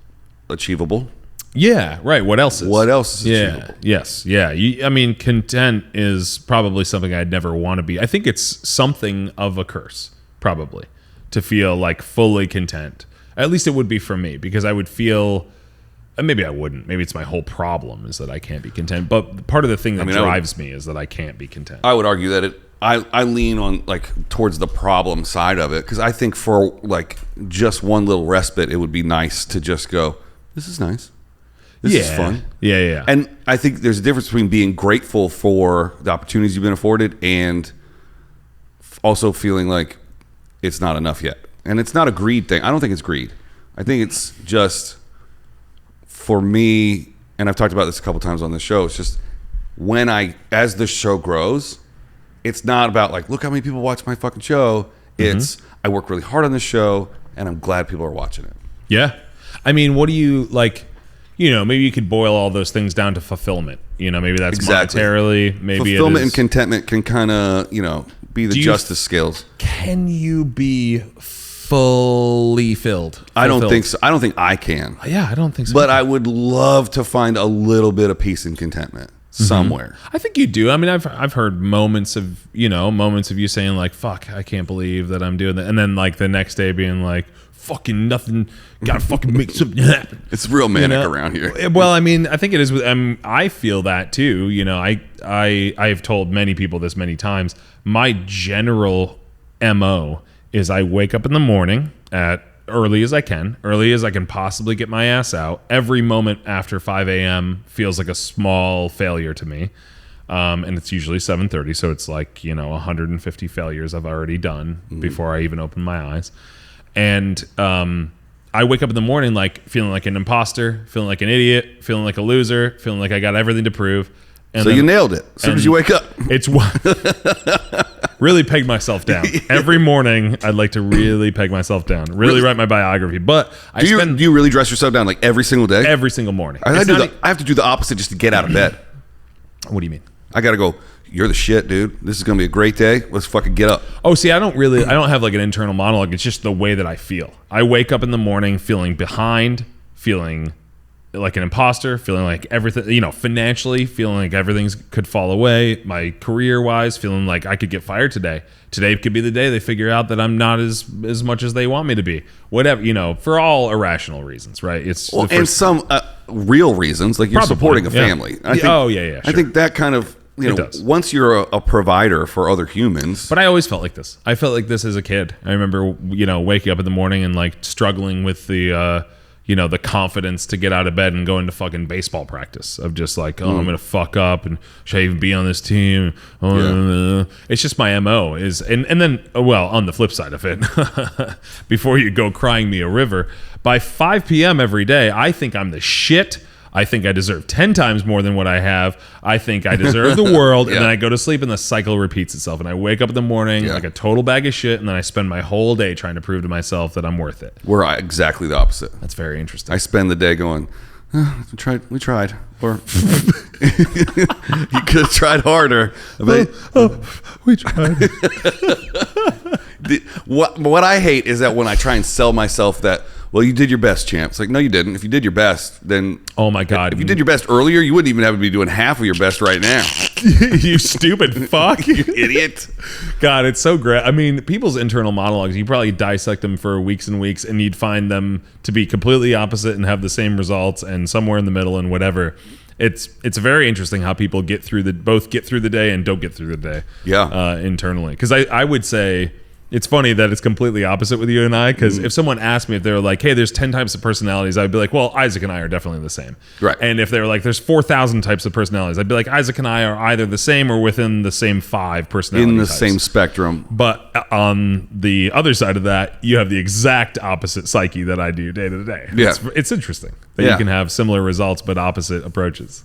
achievable. Yeah, right. What else is? What else is achievable? Yes. Yeah. I mean, content is probably something I'd never want to be. I think it's something of a curse, probably, to feel like fully content. At least it would be for me, because I would feel. Maybe I wouldn't. Maybe it's my whole problem is that I can't be content. But part of the thing that drives me is that I can't be content. I would argue that I lean on like towards the problem side of it, because I think for like just one little respite, it would be nice to just go, this is nice. This is fun. Yeah. And I think there's a difference between being grateful for the opportunities you've been afforded and also feeling like it's not enough yet. And it's not a greed thing. I don't think it's greed. I think it's just, for me, and I've talked about this a couple times on the show, it's just as the show grows, it's not about like, look how many people watch my fucking show. It's, I work really hard on this show and I'm glad people are watching it. Yeah. I mean, what do you like? You know, maybe you could boil all those things down to fulfillment. You know, maybe that's monetarily. Maybe fulfillment and contentment can kind of, be the justice scales. Can you be fully filled? I don't think so. I don't think I can. Yeah, I don't think so. But I would love to find a little bit of peace and contentment somewhere. I think you do. I mean, I've heard moments of you saying like, "Fuck, I can't believe that I'm doing that," and then like the next day being like, "Fucking nothing, gotta fucking make something happen." It's real manic around here. Well, I mean, I think it is. I feel that too. You know, I've told many people this many times. My general MO is I wake up in the morning at early as I can possibly get my ass out. Every moment after 5 a.m. feels like a small failure to me. And it's usually 7:30, so it's like, 150 failures I've already done before I even open my eyes. And I wake up in the morning like feeling like an imposter, feeling like an idiot, feeling like a loser, feeling like I got everything to prove. And so you nailed it as soon as you wake up. It's really pegged myself down. Every morning, I'd like to really peg myself down, really write my biography. But do you really dress yourself down like every single day? Every single morning. I have to do the opposite just to get out of bed. What do you mean? I got to go, you're the shit, dude. This is going to be a great day. Let's fucking get up. Oh, see, I don't have like an internal monologue. It's just the way that I feel. I wake up in the morning feeling behind, feeling like an imposter, feeling like everything, financially, feeling like everything could fall away. My career-wise, feeling like I could get fired today. Today could be the day they figure out that I'm not as much as they want me to be. Whatever, for all irrational reasons, right? And some real reasons, like you're supporting a family. I think, sure. I think that kind of, once you're a provider for other humans. But I always felt like this. I felt like this as a kid. I remember, waking up in the morning and like struggling with the the confidence to get out of bed and go into fucking baseball practice of just like, I'm gonna fuck up and should I even be on this team? It's just my MO is, and then on the flip side of it, before you go crying me a river, by 5 p.m. every day, I think I'm the shit. I think I deserve 10 times more than what I have. I think I deserve the world. And then I go to sleep and the cycle repeats itself. And I wake up in the morning like a total bag of shit. And then I spend my whole day trying to prove to myself that I'm worth it. We're exactly the opposite. That's very interesting. I spend the day going, we tried. Or you could have tried harder. We tried. What I hate is that when I try and sell myself that, well, you did your best, champ. It's like, no, you didn't. If you did your best, then... Oh, my God. If you did your best earlier, you wouldn't even have to be doing half of your best right now. You stupid fuck. You idiot. God, it's so great. I mean, people's internal monologues, you probably dissect them for weeks and weeks, and you'd find them to be completely opposite and have the same results and somewhere in the middle and whatever. It's very interesting how people both get through the day and don't get through the day. Yeah. Internally. Because I would say... It's funny that it's completely opposite with you and I, because if someone asked me if they were like, hey, there's 10 types of personalities, I'd be like, well, Isaac and I are definitely the same. Right. And if they were like, there's 4,000 types of personalities, I'd be like, Isaac and I are either the same or within the same 5 personality in the types. same spectrum. But on the other side of that, you have the exact opposite psyche that I do day to day. Yeah. It's interesting that you can have similar results but opposite approaches.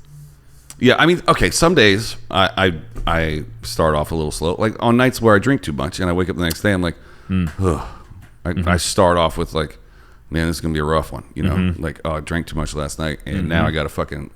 Yeah, I mean, okay, some days I start off a little slow. Like on nights where I drink too much and I wake up the next day, I'm like, ugh. I start off with like, man, this is going to be a rough one. Like, oh, I drank too much last night and now I got to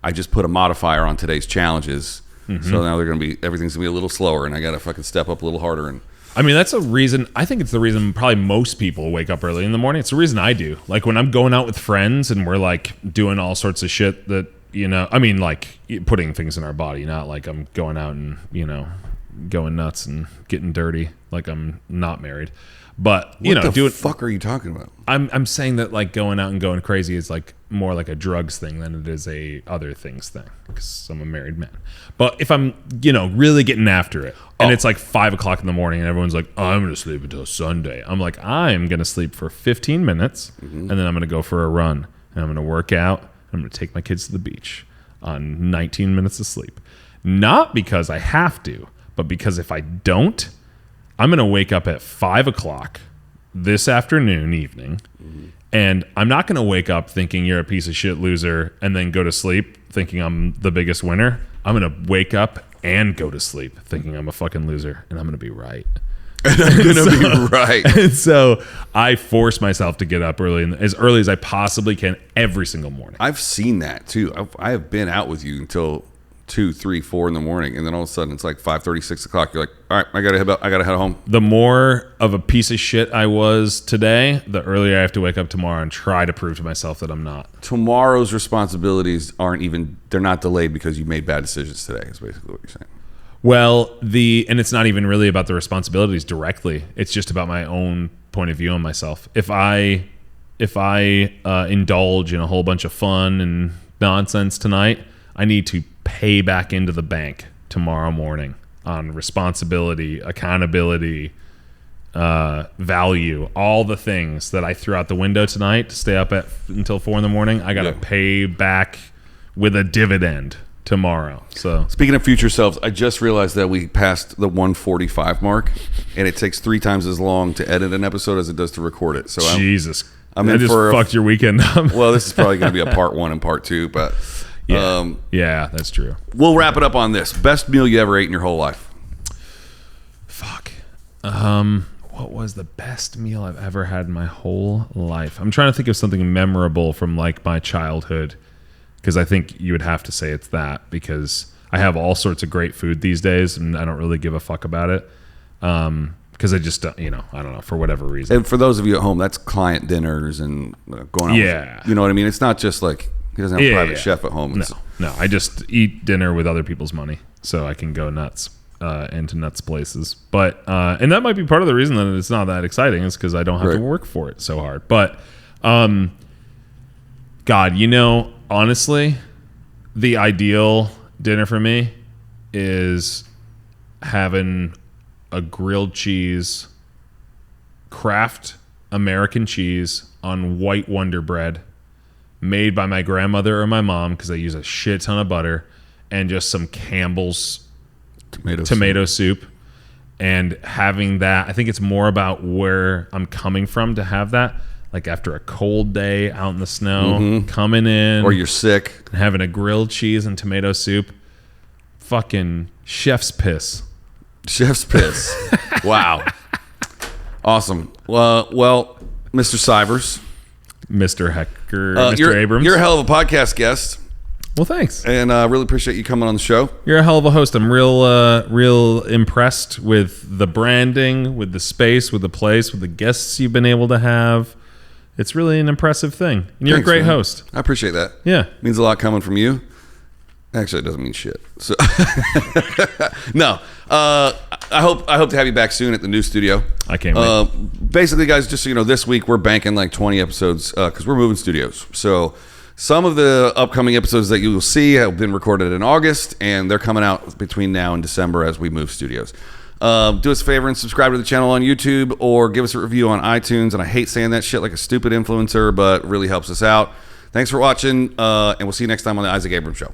I just put a modifier on today's challenges. So now everything's going to be a little slower and I got to fucking step up a little harder. And I mean, that's a reason. I think it's the reason probably most people wake up early in the morning. It's the reason I do. Like when I'm going out with friends and we're like doing all sorts of shit that, I mean, like putting things in our body, not like I'm going out and, going nuts and getting dirty like I'm not married. But, what the fuck are you talking about? I'm saying that like going out and going crazy is like more like a drugs thing than it is a other things thing because I'm a married man. But if I'm, really getting after it and it's like 5 o'clock in the morning and everyone's like, I'm going to sleep until Sunday. I'm like, I'm going to sleep for 15 minutes and then I'm going to go for a run and I'm going to work out. I'm going to take my kids to the beach on 19 minutes of sleep. Not because I have to, but because if I don't, I'm going to wake up at 5 o'clock this evening, and I'm not going to wake up thinking you're a piece of shit loser and then go to sleep thinking I'm the biggest winner. I'm going to wake up and go to sleep thinking I'm a fucking loser, and I'm going to be right. And I'm going to be right. And so I force myself to get up as early as I possibly can every single morning. I've seen that too. I have been out with you until 2, 3, 4 in the morning, and then all of a sudden it's like 5:30, 6 o'clock. You're like, all right, I gotta head home. The more of a piece of shit I was today, the earlier I have to wake up tomorrow and try to prove to myself that I'm not. Tomorrow's responsibilities they're not delayed because you made bad decisions today, is basically what you're saying. Well, and it's not even really about the responsibilities directly. It's just about my own point of view on myself. If I indulge in a whole bunch of fun and nonsense tonight, I need to pay back into the bank tomorrow morning on responsibility, accountability, value, all the things that I threw out the window tonight to stay up until 4 in the morning. I got to pay back with a dividend tomorrow. So speaking of future selves, I just realized that we passed the 145 mark, and it takes 3 times as long to edit an episode as it does to record it. So Jesus, I just fucked your weekend up. Well, this is probably going to be a part 1 and part 2, but yeah, that's true. We'll wrap it up on this. Best meal you ever ate in your whole life? Fuck. What was the best meal I've ever had in my whole life? I'm trying to think of something memorable from like my childhood, because I think you would have to say it's that, because I have all sorts of great food these days and I don't really give a fuck about it. Because I just, I don't know, for whatever reason. And for those of you at home, that's client dinners and going out. Yeah. You know what I mean? It's not just like he doesn't have a private chef at home. No, I just eat dinner with other people's money so I can go nuts into nuts places. But and that might be part of the reason that it's not that exciting, is because I don't have to work for it so hard. But God, honestly, the ideal dinner for me is having a grilled cheese, Kraft American cheese on white Wonder Bread made by my grandmother or my mom because I use a shit ton of butter, and just some Campbell's tomato soup. And having that, I think it's more about where I'm coming from to have that. Like after a cold day out in the snow, coming in. Or you're sick. And having a grilled cheese and tomato soup. Fucking chef's piss. Chef's piss. Wow. Awesome. Well, Mr. Sivers. Mr. Hecker, Mr. Abrams. You're a hell of a podcast guest. Well, thanks. And I really appreciate you coming on the show. You're a hell of a host. I'm real impressed with the branding, with the space, with the place, with the guests you've been able to have. It's really an impressive thing. And you're a great host. I appreciate that. Yeah. It means a lot coming from you. Actually, it doesn't mean shit. So no. I hope to have you back soon at the new studio. I can't wait. Basically, guys, just so you know, this week we're banking like 20 episodes because we're moving studios. So some of the upcoming episodes that you will see have been recorded in August, and they're coming out between now and December as we move studios. Do us a favor and subscribe to the channel on YouTube or give us a review on iTunes. And I hate saying that shit like a stupid influencer, but it really helps us out. Thanks for watching, and we'll see you next time on the Isaac Abrams Show.